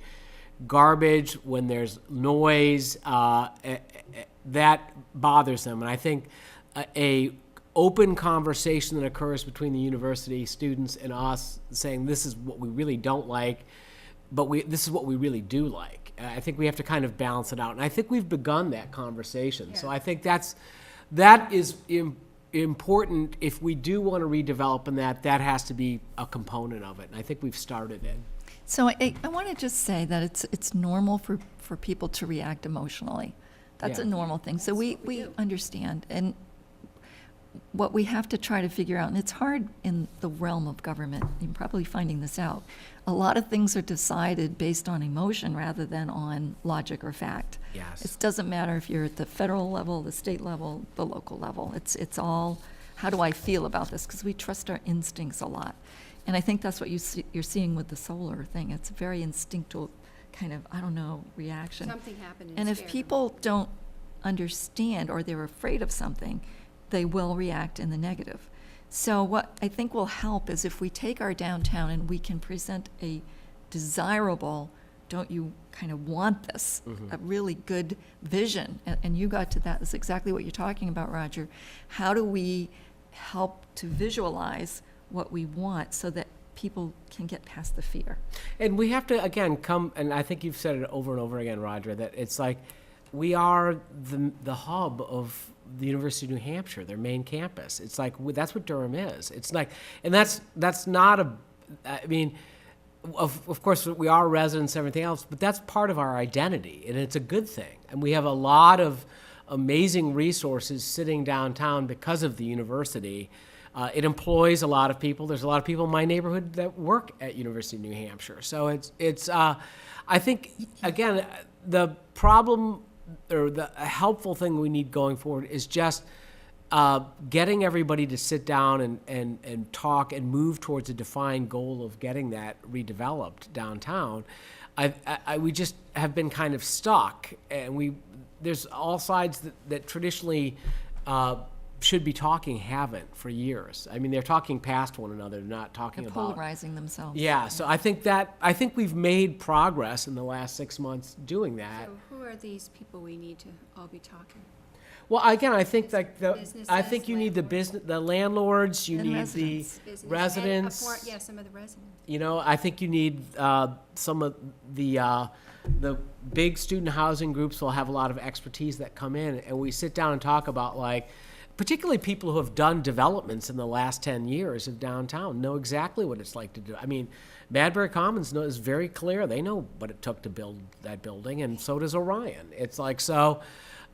garbage, when there's noise, that bothers them. And I think a open conversation that occurs between the university students and us, saying this is what we really don't like, but this is what we really do like. I think we have to kind of balance it out, and I think we've begun that conversation. So Yeah. I think that is important. If we do want to redevelop, and that has to be a component of it, and I think we've started it. So I want to just say that it's normal for people to react emotionally. That's a Yeah. normal thing. So we do. understand. And what we have to try to figure out, and it's hard in the realm of government, you're probably finding this out, a lot of things are decided based on emotion rather than on logic or fact. Yes. It doesn't matter if you're at the federal level, the state level, the local level. It's all, how do I feel about this? Because we trust our instincts a lot. And I think that's what you're seeing with the solar thing. It's a very instinctual kind of, I don't know, reaction. Something happened And if people don't understand or they're afraid of something, they will react in the negative. So what I think will help is if we take our downtown and we can present a desirable, don't you kind of want this, a really good vision, and you got to that, that's exactly what you're talking about, Roger. How do we help to visualize what we want so that people can get past the fear? And we have to, again, and I think you've said it over and over again, Roger, that it's like we are the hub of the University of New Hampshire, their main campus. It's like, that's what Durham is. It's like, and that's not I mean, of course, we are residents and everything else, but that's part of our identity, and it's a good thing. And we have a lot of amazing resources sitting downtown because of the university. It employs a lot of people. There's a lot of people in my neighborhood that work at University of New Hampshire. So it's I think, again, the problem or the helpful thing we need going forward is just getting everybody to sit down and talk and move towards a defined goal of getting that redeveloped downtown. We just have been kind of stuck, and there's all sides that traditionally should be talking haven't for years. I mean, they're talking past one another, not talking They're about. polarizing themselves. Yeah, so I think we've made progress in the last 6 months doing that. So who are these people we need to all be talking? Well, again, I think like I think Businesses, you need the landlords, you And need residents. Business and residents. Yeah, some of the residents. You know, I think you need some of the big student housing groups will have a lot of expertise that come in, and we sit down and talk about, like, particularly people who have done developments in the last 10 years of downtown know exactly what it's like to do. I mean, Madbury Commons is very clear. They know what it took to build that building, and so does Orion. It's like, so,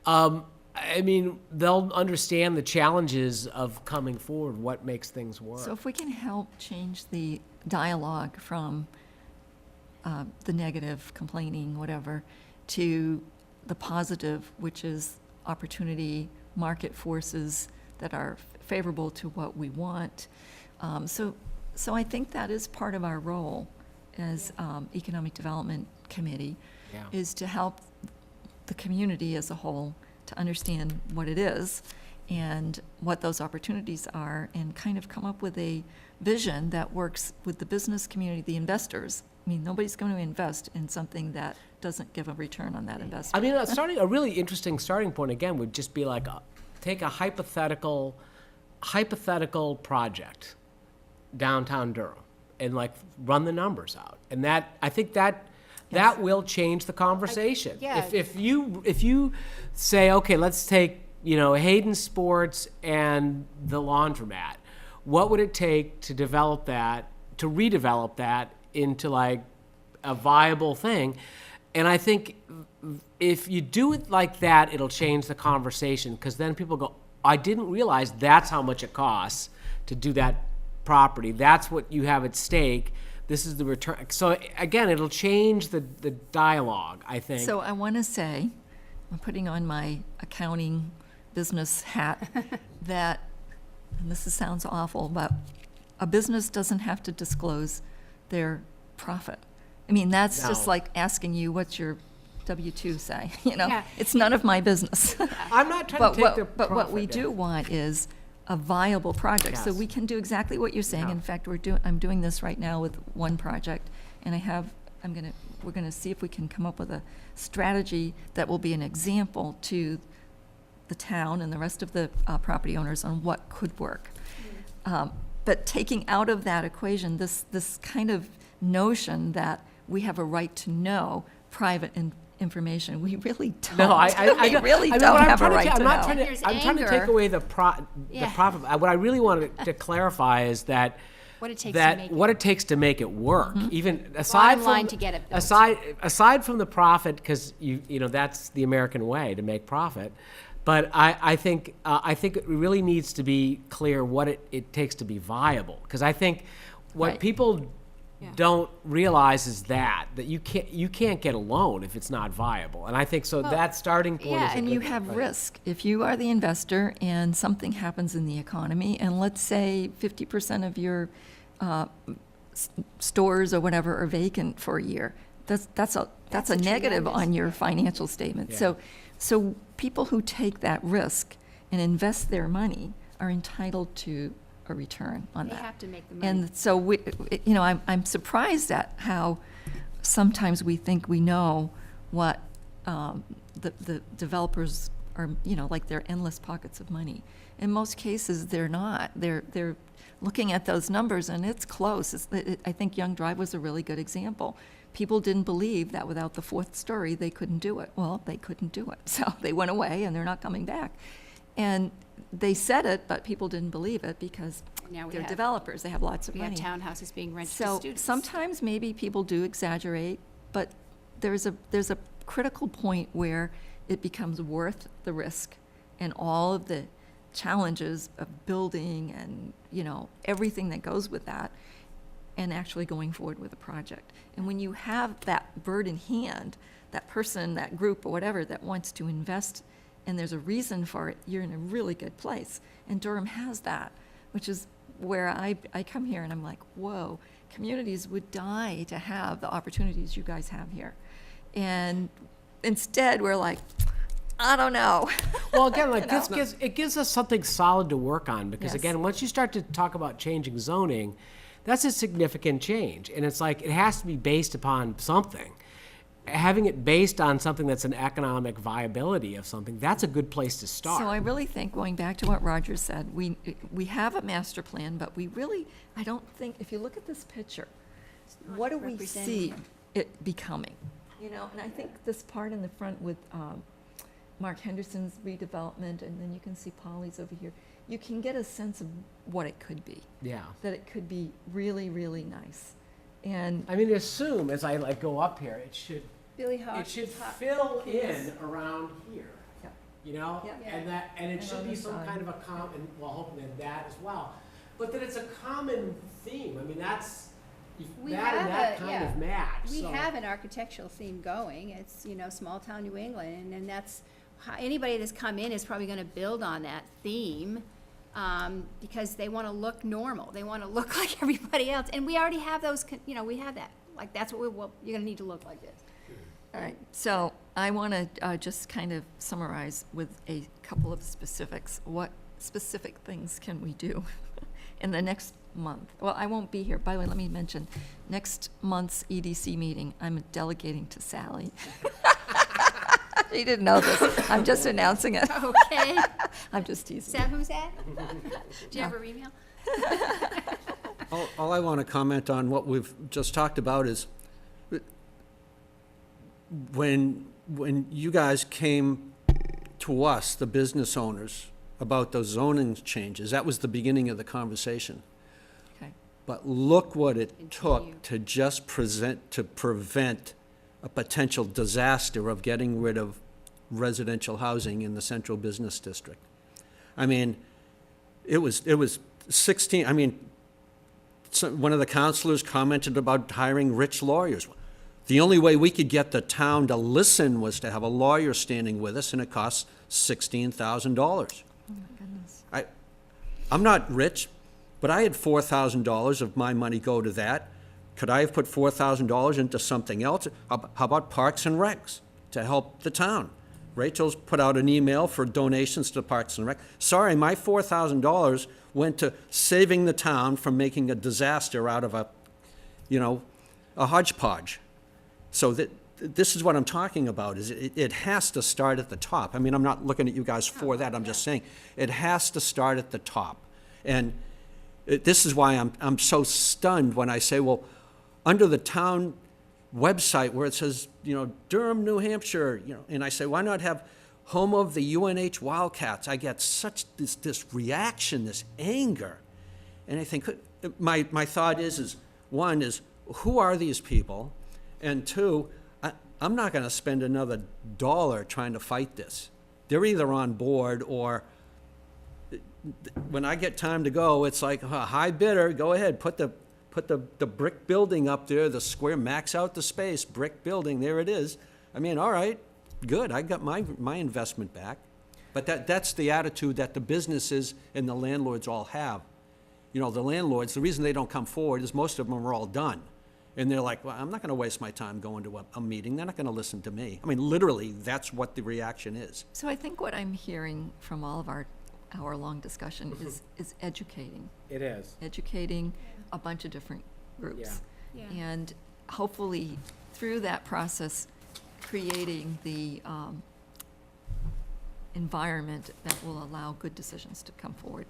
I mean, they'll understand the challenges of coming forward, what makes things work. So if we can help change the dialogue from the negative, complaining, whatever, to the positive, which is opportunity, market forces that are favorable to what we want. So I think that is part of our role as Economic Development Committee, Yeah. is to help the community as a whole to understand what it is and what those opportunities are, and kind of come up with a vision that works with the business community, the investors. I mean, nobody's going to invest in something that doesn't give a return on that I investment. mean, a really interesting starting point, again, would just be like, take a hypothetical project, downtown Durham, and like run the numbers out. And I think that will change the conversation. yeah. If you say, okay, let's take, Hayden Sports and the laundromat, what would it take to redevelop that into like a viable thing? And I think if you do it like that, it'll change the conversation, because then people go, I didn't realize that's how much it costs to do that property. That's what you have at stake. This is the return. So again, it'll change the dialogue, I think. So I want to say, I'm putting on my accounting business hat, that, and this sounds awful, but a business doesn't have to disclose their profit. I mean, that's just No. like asking you, what's your W-2 say, you know? Yeah. It's none of my business. I'm not trying to take the But what we profit, do want is a viable project. So Yes. we can do exactly what you're saying. Yeah. In fact, I'm doing this right now with one project, and we're going to see if we can come up with a strategy that will be an example to the town and the rest of the property owners on what could work. But taking out of that equation, this kind of notion that we have a right to know private information, we really don't. No, We really I mean, don't what I'm have a trying to right ta- to I'm not know. trying to, There's I'm trying to take anger. away the Yeah. profit. What I really wanted to clarify is that What it takes to make it. what it takes to make it work, Mm-hmm. even aside from line to get it built. aside from the profit, because you know that's the American way to make profit. But I think it really needs to be clear what it takes to be viable, because I think what Right. people don't realize is that you can't get a loan if it's not viable, and I think so. That starting point yeah, is a And good you one, have right? risk. If you are the investor and something happens in the economy, and let's say 50% of your stores or whatever are vacant for a year, that's a negative tremendous- on your financial statement. Yeah. So people who take that risk and invest their money are entitled to a return on They that. have to make the money. And so I'm surprised at how sometimes we think we know what the developers are, like they're endless pockets of money. In most cases, they're not. They're looking at those numbers, and it's close. I think Young Drive was a really good example. People didn't believe that without the fourth story, they couldn't do it. Well, they couldn't do it, so they went away, and they're not coming back. And they said it, but people didn't believe it because Now we they're have- developers. They have lots of We have money. townhouses being rented to So students. sometimes maybe people do exaggerate, but there's a critical point where it becomes worth the risk and all of the challenges of building and, everything that goes with that, and actually going forward with a project. And when you have that bird in hand, that person, that group, or whatever, that wants to invest, and there's a reason for it, you're in a really good place. And Durham has that, which is where I come here and I'm like, whoa, communities would die to have the opportunities you guys have here. And instead, we're like, I don't know. Well, again, like You this know. gives us something solid to work on, because Yes. again, once you start to talk about changing zoning, that's a significant change, and it's like it has to be based upon something. Having it based on something that's an economic viability of something, that's a good place to start. So I really think, going back to what Roger said, we have a master plan, but I don't think, if you look at this picture, not what do we representing see it. it becoming? And I think this part in the front with Mark Henderson's redevelopment, and then you can see Polly's over here, you can get a sense of what it could be, Yeah. that it could be really, really nice. And I mean, assume as I go up here, it should Billy Hawk. fill in around here. Yeah. You know, Yeah. and it And should on be the some side. kind of a common. Well, hoping that as well, but that it's a common theme. I mean, that's We that and have that a- kind yeah. of match. We so. have an architectural theme going. It's, small town New England, and that's, anybody that's come in is probably gonna build on that theme, because they wanna look normal. They wanna look like everybody else. And we already have those, we have that. Like, that's what you're gonna need to look like this. all right, so I want to just kind of summarize with a couple of specifics. What specific things can we do in the next month? Well, I won't be here. By the way, let me mention, next month's EDC meeting, I'm delegating to Sally. You didn't know this. I'm just announcing it. Okay. I'm just teasing. Sam, who's that? Do you have her email? All I want to comment on what we've just talked about is when you guys came to us, the business owners, about those zoning changes, that was the beginning of the conversation. Okay. But look what it Continue. took to just prevent a potential disaster of getting rid of residential housing in the central business district. I mean, it was 16, I mean, one of the counselors commented about hiring rich lawyers. The only way we could get the town to listen was to have a lawyer standing with us, and it costs $16,000. Oh, my goodness. I'm not rich, but I had $4,000 of my money go to that. Could I have put $4,000 into something else? How about Parks and Recs to help the town? Rachel's put out an email for donations to Parks and Rec. Sorry, my $4,000 went to saving the town from making a disaster out of a hodgepodge. So this is what I'm talking about, is it has to start at the top. I mean, I'm not looking at you guys for that, I'm just saying, it has to start at the top. And this is why I'm so stunned when I say, well, under the town website where it says, Durham, New Hampshire, and I say, why not have home of the UNH Wildcats? I get such this reaction, this anger. And I think, my thought is one is, who are these people? And two, I'm not going to spend another dollar trying to fight this. They're either on board, or when I get time to go, it's like, high bidder, go ahead, put the brick building up there, the square, max out the space, brick building, there it is. I mean, all right, good, I got my investment back. But that's the attitude that the businesses and the landlords all have. The landlords, the reason they don't come forward is most of them are all done. And they're like, well, I'm not going to waste my time going to a meeting. They're not going to listen to me. I mean, literally, that's what the reaction is. So I think what I'm hearing from all of our hour-long discussion is educating. It is. Educating a bunch of different groups. Yeah. And hopefully, through that process, creating the environment that will allow good decisions to come forward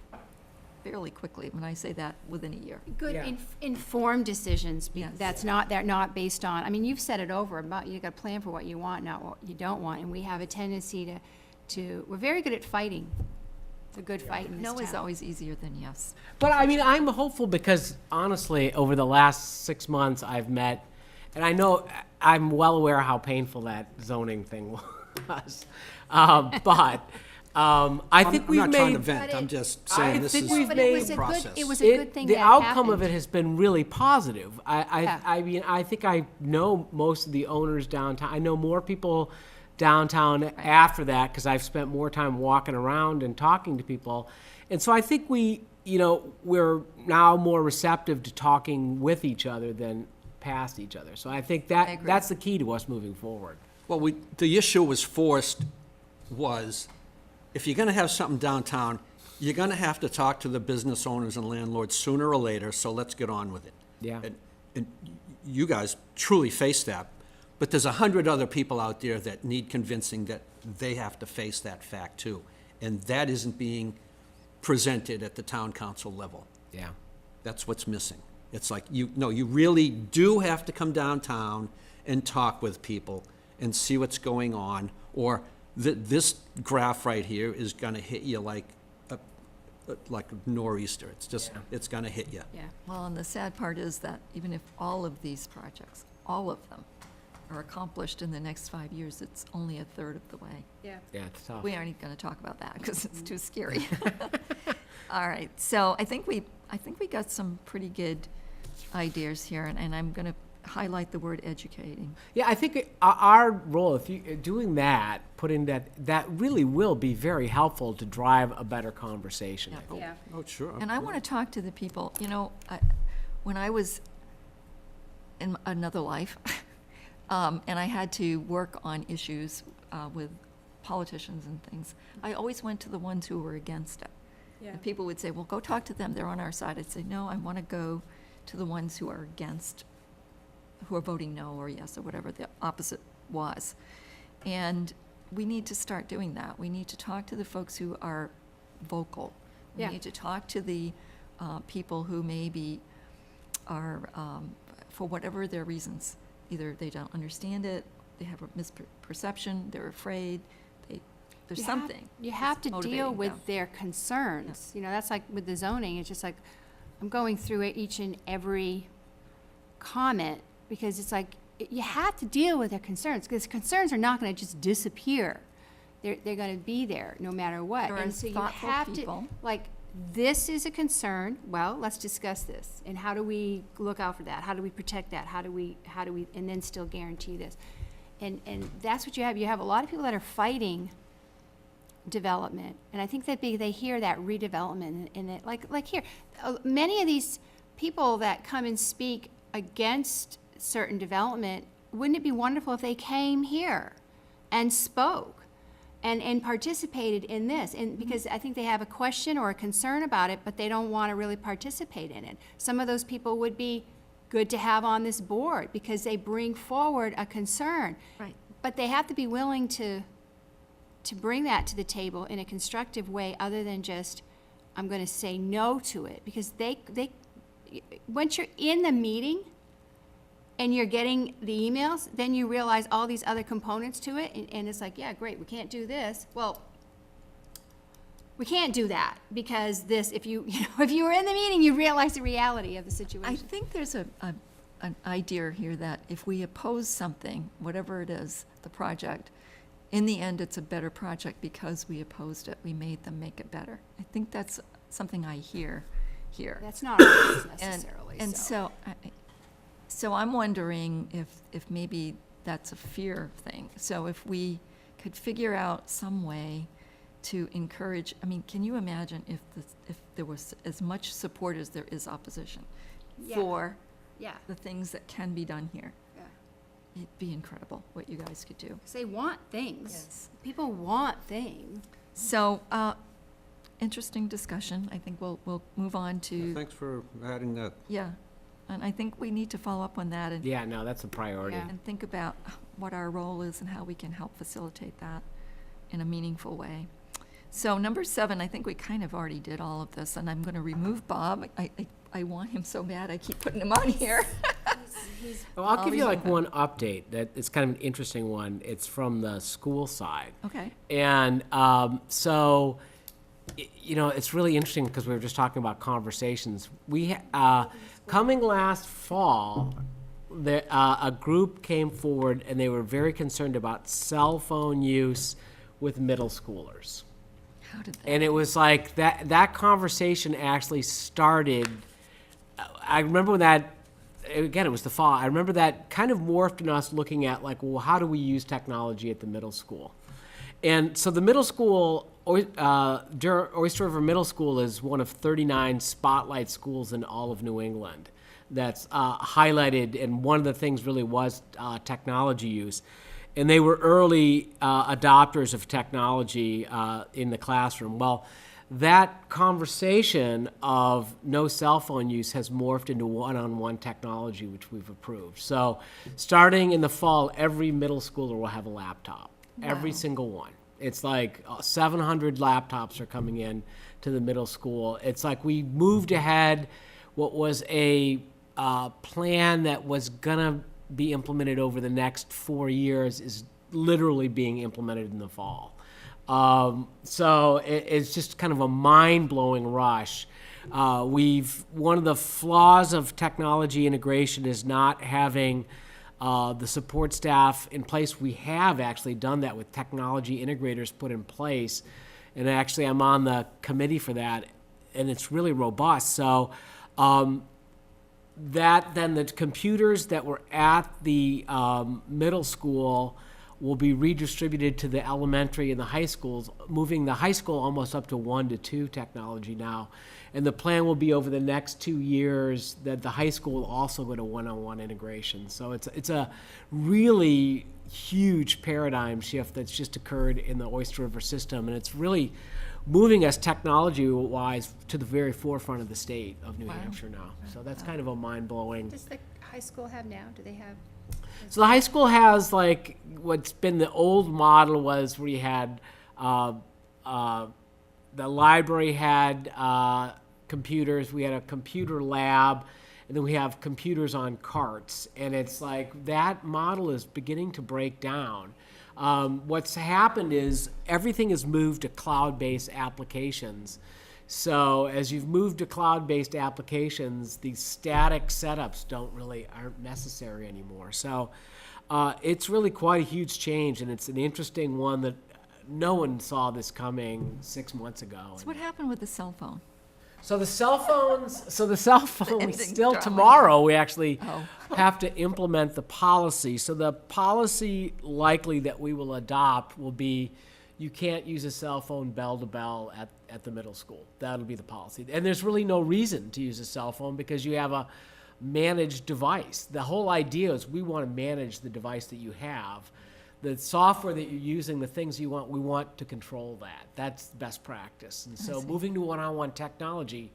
fairly quickly. When I say that, within a year. Good Yeah. informed decisions. Yes. They're not based on, I mean, you've said it over, about you got to plan for what you want, not what you don't want. And we have a tendency we're very good at fighting. It's a good fight in this No is town. always easier than yes. But I mean, I'm hopeful because honestly, over the last 6 months, I've met, and I know I'm well aware how painful that zoning thing was. I think we've I'm not trying to made, vent, I'm just saying this think is we've But made it was a process. good, it was a good thing the that outcome of happened. it has been really positive. Yeah. I mean, I think I know most of the owners downtown. I know more people downtown after that because I've spent more time walking around and talking to people. And so I think we're now more receptive to talking with each other than past each other. So I think I agree. that's the key to us moving forward. Well, the issue was, if you're going to have something downtown, you're going to have to talk to the business owners and landlords sooner or later, so let's get on with it. Yeah. And you guys truly face that, but there's 100 other people out there that need convincing that they have to face that fact too. And that isn't being presented at the town council level. Yeah. That's what's missing. It's like, you really do have to come downtown and talk with people and see what's going on, or this graph right here is gonna hit you like a nor'easter. It's just, it's gonna hit you. Yeah. Well, and the sad part is that even if all of these projects, all of them, are accomplished in the next 5 years, it's only a third of the way. Yeah. Yeah, it's tough. We aren't going to talk about that because it's too scary. All right, so I think we got some pretty good ideas here, and I'm going to highlight the word educating. Yeah, I think our role, if you doing that, putting that really will be very helpful to drive a better conversation. I think. Yeah. Oh, sure. And I want to talk to the people, when I was in another life, and I had to work on issues with politicians and things, I always went to the ones who were against it. Yeah. And people would say, well, go talk to them, they're on our side. I'd say, no, I want to go to the ones who are against, who are voting no or yes or whatever the opposite was. And we need to start doing that. We need to talk to the folks who are vocal. We Yeah. need to talk to the people who maybe are, for whatever their reasons, either they don't understand it, they have a misperception, they're afraid, there's something. You have to that's deal motivating with them. their concerns. That's like with the zoning, it's just like, I'm going through it each and every comment, because it's like, you have to deal with their concerns, because concerns are not gonna just disappear. They're gonna be there no matter what. There are And so you thoughtful have to, people. like, this is a concern, well, let's discuss this, and how do we look out for that? How do we protect that? How do we, and then still guarantee this? And that's what you have. You have a lot of people that are fighting development, and I think that they hear that redevelopment, and it, like here, many of these people that come and speak against certain development, wouldn't it be wonderful if they came here and spoke and participated in this? And because I think they have a question or a concern about it, but they don't want to really participate in it. Some of those people would be good to have on this board because they bring forward a concern. Right. But they have to be willing to bring that to the table in a constructive way other than just, I'm going to say no to it. Because once you're in the meeting and you're getting the emails, then you realize all these other components to it. And it's like, yeah, great, we can't do this. Well, we can't do that because this, if you were in the meeting, you realize the reality of the situation. I think there's an idea here that if we oppose something, whatever it is, the project, in the end, it's a better project because we opposed it. We made them make it better. I think that's something I hear here. That's not always And, necessarily and so. so I'm wondering if maybe that's a fear thing. So if we could figure out some way to encourage, I mean, can you imagine if there was as much support as there is opposition Yeah. for Yeah, the things that can be done here? yeah. It'd be incredible what you guys could do. 'Cause they want things. Yes. People want things. So, interesting discussion. I think we'll move on to, Thanks for adding that. yeah. And I think we need to follow up on that and Yeah, no, that's a priority. Yeah. and think about what our role is and how we can help facilitate that in a meaningful way. So number 7, I think we kind of already did all of this, and I'm going to remove Bob. I want him so bad, I keep putting him on here. Well, I'll give you Always like been one update that it's kind of an interesting one. It's from the school side. Okay, And so, it's really interesting because we were just talking about conversations. Coming last fall, a group came forward and they were very concerned about cell phone use with middle schoolers. how did that? And it was like that conversation actually started. I remember when again, it was the fall. I remember that kind of morphed in us looking at like, well, how do we use technology at the middle school? And so the middle school, Oyster River Middle School is one of 39 spotlight schools in all of New England that's highlighted, and one of the things really was technology use. And they were early adopters of technology in the classroom. Well, that conversation of no cell phone use has morphed into one-on-one technology, which we've approved. So starting in the fall, every middle schooler will have a laptop, every Wow. single one. It's like 700 laptops are coming in to the middle school. It's like we moved ahead what was a plan that was going to be implemented over the next 4 years is literally being implemented in the fall. So it's just kind of a mind-blowing rush. One of the flaws of technology integration is not having the support staff in place. We have actually done that with technology integrators put in place, and actually I'm on the committee for that, and it's really robust. So then the computers that were at the middle school will be redistributed to the elementary and the high schools, moving the high school almost up to 1 to 2 technology now. And the plan will be over the next 2 years that the high school will also go to one-on-one integration. So it's a really huge paradigm shift that's just occurred in the Oyster River system, and it's really moving us technology-wise to the very forefront of the state of New Wow. Hampshire now. So that's kind of a mind-blowing. Does the high school have now? Do they have? So the high school has like what's been the old model was where you had the library had computers. We had a computer lab, and then we have computers on carts. And it's like that model is beginning to break down. What's happened is everything has moved to cloud-based applications. So as you've moved to cloud-based applications, these static setups aren't necessary anymore. So it's really quite a huge change, and it's an interesting one that no one saw this coming 6 months ago. So what happened with the cell phone? So the cell phones, Everything's still darling. tomorrow, we actually Oh. have to implement the policy. So the policy likely that we will adopt will be you can't use a cell phone bell to bell at the middle school. That'll be the policy. And there's really no reason to use a cell phone because you have a managed device. The whole idea is we want to manage the device that you have. The software that you're using, the things you want, we want to control that. That's best practice. And so see. moving to one-on-one technology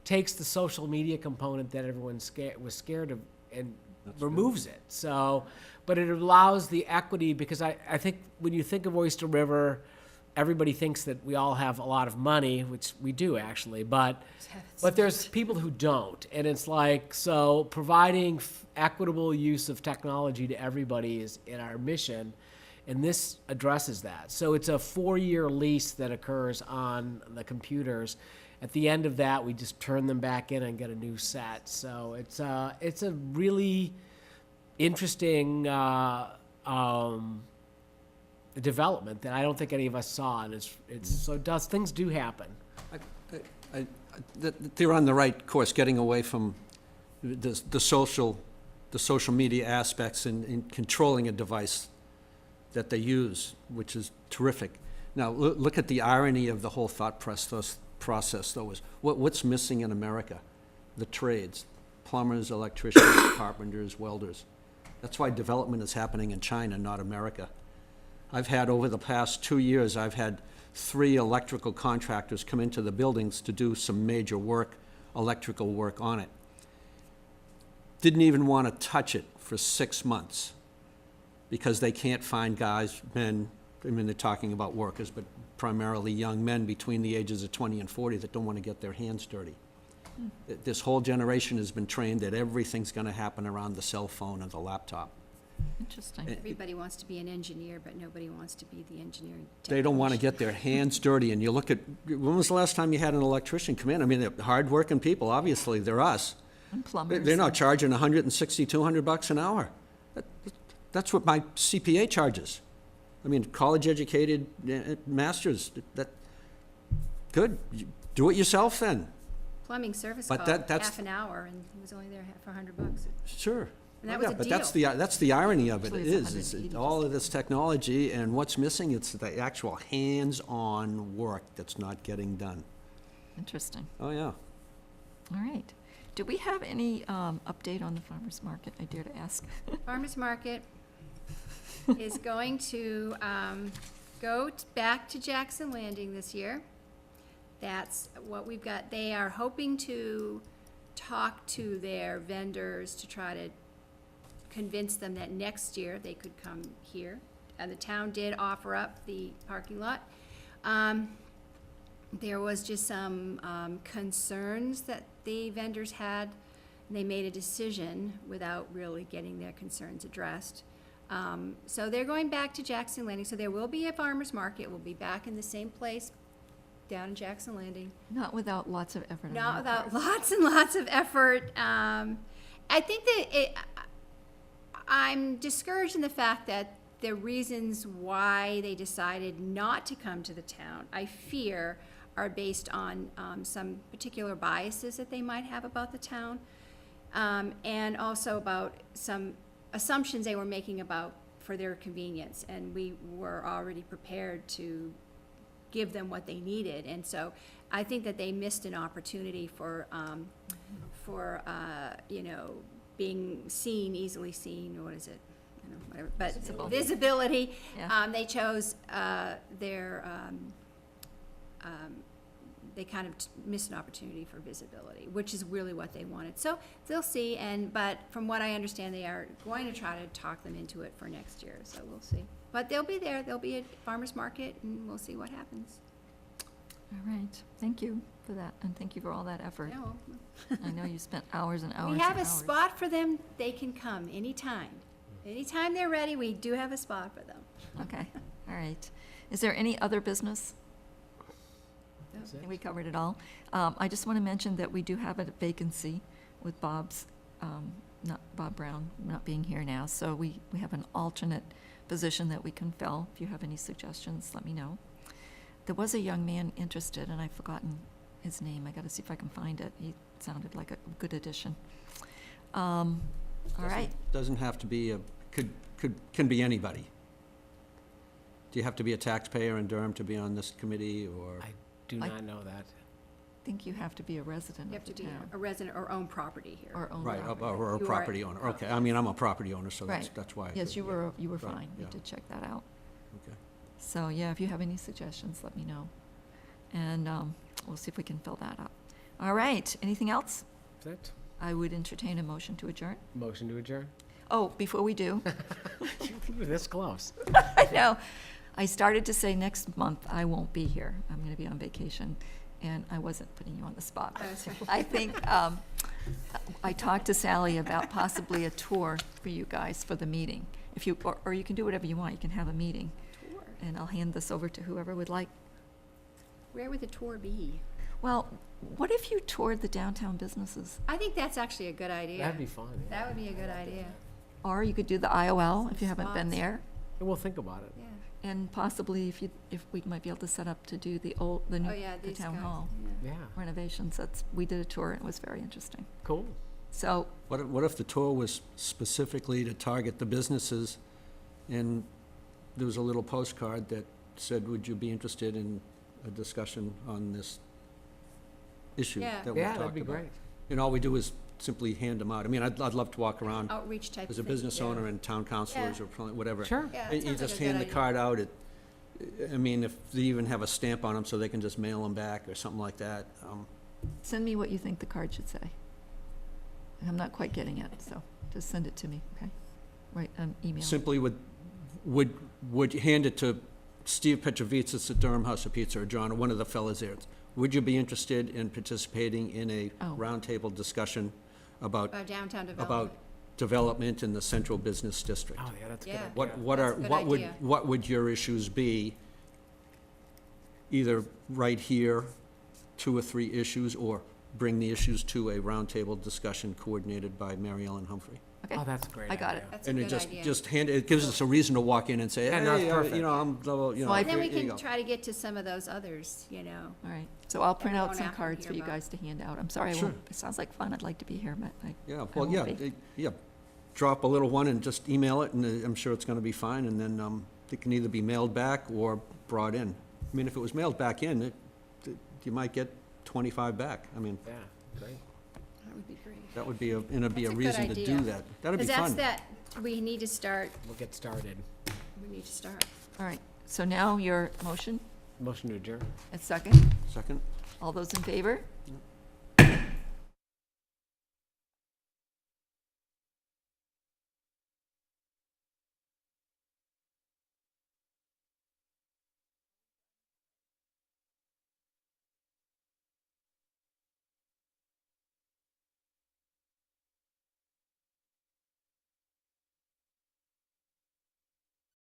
takes the social media component that everyone was scared of and That's removes it. So, but it allows the equity, because I think when you think of Oyster River, everybody thinks that we all have a lot of money, which we do actually, but there's people who don't. And it's like, so providing equitable use of technology to everybody is in our mission, and this addresses that. So it's a 4-year lease that occurs on the computers. At the end of that, we just turn them back in and get a new set. So it's a really interesting development that I don't think any of us saw, and things do happen. They're on the right course, getting away from the social media aspects and controlling a device that they use, which is terrific. Now, look at the irony of the whole thought process, though, is what's missing in America? The trades, plumbers, electricians, carpenters, welders. That's why development is happening in China, not America. I've had, over the past 2 years, I've had 3 electrical contractors come into the buildings to do some major work, electrical work on it. Didn't even want to touch it for 6 months because they can't find guys, men, I mean, they're talking about workers, but primarily young men between the ages of 20 and 40 that don't want to get their hands dirty. This whole generation has been trained that everything's going to happen around the cell phone and the laptop. Interesting. Everybody wants to be an engineer, but nobody wants to be the engineering They don't want to technician. get their hands dirty, and you look at, when was the last time you had an electrician come in? I mean, they're hard-working people, obviously, they're us. And plumbers. They're not charging $160, $200 an hour. That's what my CPA charges. I mean, college-educated masters, good, do it yourself then. Plumbing service But called that's- half an hour, and he was only there for $100. Sure. And that was a But deal. that's the irony of it, Actually, it's is $180 all of this technology, and what's missing, it's the actual hands-on work that's not getting done. Interesting. Oh, yeah. All right. Do we have any update on the farmer's market? I dare to ask. Farmers Market is going to back to Jackson Landing this year. That's what we've got. They are hoping to talk to their vendors to try to convince them that next year they could come here. And the town did offer up the parking lot. There was just some concerns that the vendors had. They made a decision without really getting their concerns addressed. So they're going back to Jackson Landing. So there will be a farmer's market. We'll be back in the same place down in Jackson Landing. Not without lots of effort on Not your without part. lots and lots of effort. I think that I'm discouraged in the fact that the reasons why they decided not to come to the town, I fear, are based on some particular biases that they might have about the town, and also about some assumptions they were making about for their convenience. And we were already prepared to give them what they needed. And so I think that they missed an opportunity for being seen, easily seen, or what is it? I don't know, whatever, but Visible. visibility. Yeah. They chose they kind of missed an opportunity for visibility, which is really what they wanted. So they'll see, but from what I understand, they are going to try to talk them into it for next year, so we'll see. But they'll be there, they'll be at farmer's market, and we'll see what happens. All right. Thank you for that, and thank you for all that effort. No, I know you spent hours and hours we and have a hours. spot for them, they can come anytime. Anytime they're ready, we do have a spot for them. Okay. All right. Is there any other business? That's I it. think we covered it all. I just want to mention that we do have a vacancy with not Bob Brown not being here now, so we have an alternate position that we can fill. If you have any suggestions, let me know. There was a young man interested, and I've forgotten his name. I got to see if I can find it. He sounded like a good addition. All right. Doesn't have to be can be anybody. Do you have to be a taxpayer in Durham to be on this committee, or? I do I- not know that. I think you have to be a resident You of have the to be town. a resident or own property here. Or own Right, property. or a You are- property owner, okay. I mean, I'm a property owner, so Right. that's why. Yes, you were Right, fine. We yeah. did check that out. Okay. So, yeah, if you have any suggestions, let me know. And we'll see if we can fill that up. All right, anything else? Is that I would entertain a motion to adjourn. motion to adjourn? Oh, before we do, We're this close. I know, I started to say next month I won't be here. I'm going to be on vacation, and I wasn't putting you on the spot. Oh, that's right. I think I talked to Sally about possibly a tour for you guys for the meeting. If you, or you can do whatever you want, you can have a meeting, Tour. and I'll hand this over to whoever would like. Where would the tour be? Well, what if you toured the downtown businesses? I think that's actually a good idea. That'd be fun. Yeah. That would be a good idea. Or you could do the IOL if you haven't been Spots. there. And we'll think about it. Yeah. And possibly if we might be able to set up to do the new, Oh, yeah, the these town guys. hall Yeah. renovations. We did a tour and it was very interesting. Cool. So, What if the tour was specifically to target the businesses, and there was a little postcard that said, would you be interested in a discussion on this issue Yeah. that we Yeah, talked that'd be about? great. And all we do is simply hand them out. I mean, I'd love to walk around Outreach type of as a thing, business yeah. owner and town councilors Yeah. or whatever. Sure. Yeah, And it you sounds like just a hand good the card out, I mean, if they even have a stamp on them so they can just mail them back or something like that. send me what you think the card should say. I'm not quite getting it, so just send it to me, okay? Right, email. Simply would you hand it to Steve Petrovitsas at Durham House of Pizza, or John, or one of the fellas there. Would you be interested in participating in a Oh. roundtable discussion about About downtown about development. development in the central business district? Oh, yeah, that's a Yeah. good idea. What are, That's a good what idea. would your issues be? Either right here, 2 or 3 issues, or bring the issues to a roundtable discussion coordinated by Mary Ellen Humphrey. Okay, Oh, that's a great I got idea. it. That's a And it good idea. just hand, it gives us a reason to walk in and say, Yeah, no, it's hey, perfect. you know, I'm, you know, Well, I- And then we here you can go. try to get to some of those others, you know. All right, so I'll print we out won't some have to cards hear for you about. guys to hand out. I'm sorry, I Sure. won't, it sounds like fun, I'd like to be here, but Yeah, I well, yeah, won't be. yeah, drop a little one and just email it, and I'm sure it's gonna be fine, and then, it can either be mailed back or brought in. I mean, if it was mailed back in, you might get 25 back. I mean, Yeah, great. That would be great. that would be a, and it'd be a That's a good reason to do idea. that. That'd be Because fun. that's we need to start, We'll get started. we need to start. All right, so now your motion, Motion to adjourn. a second. Second? All those in favor?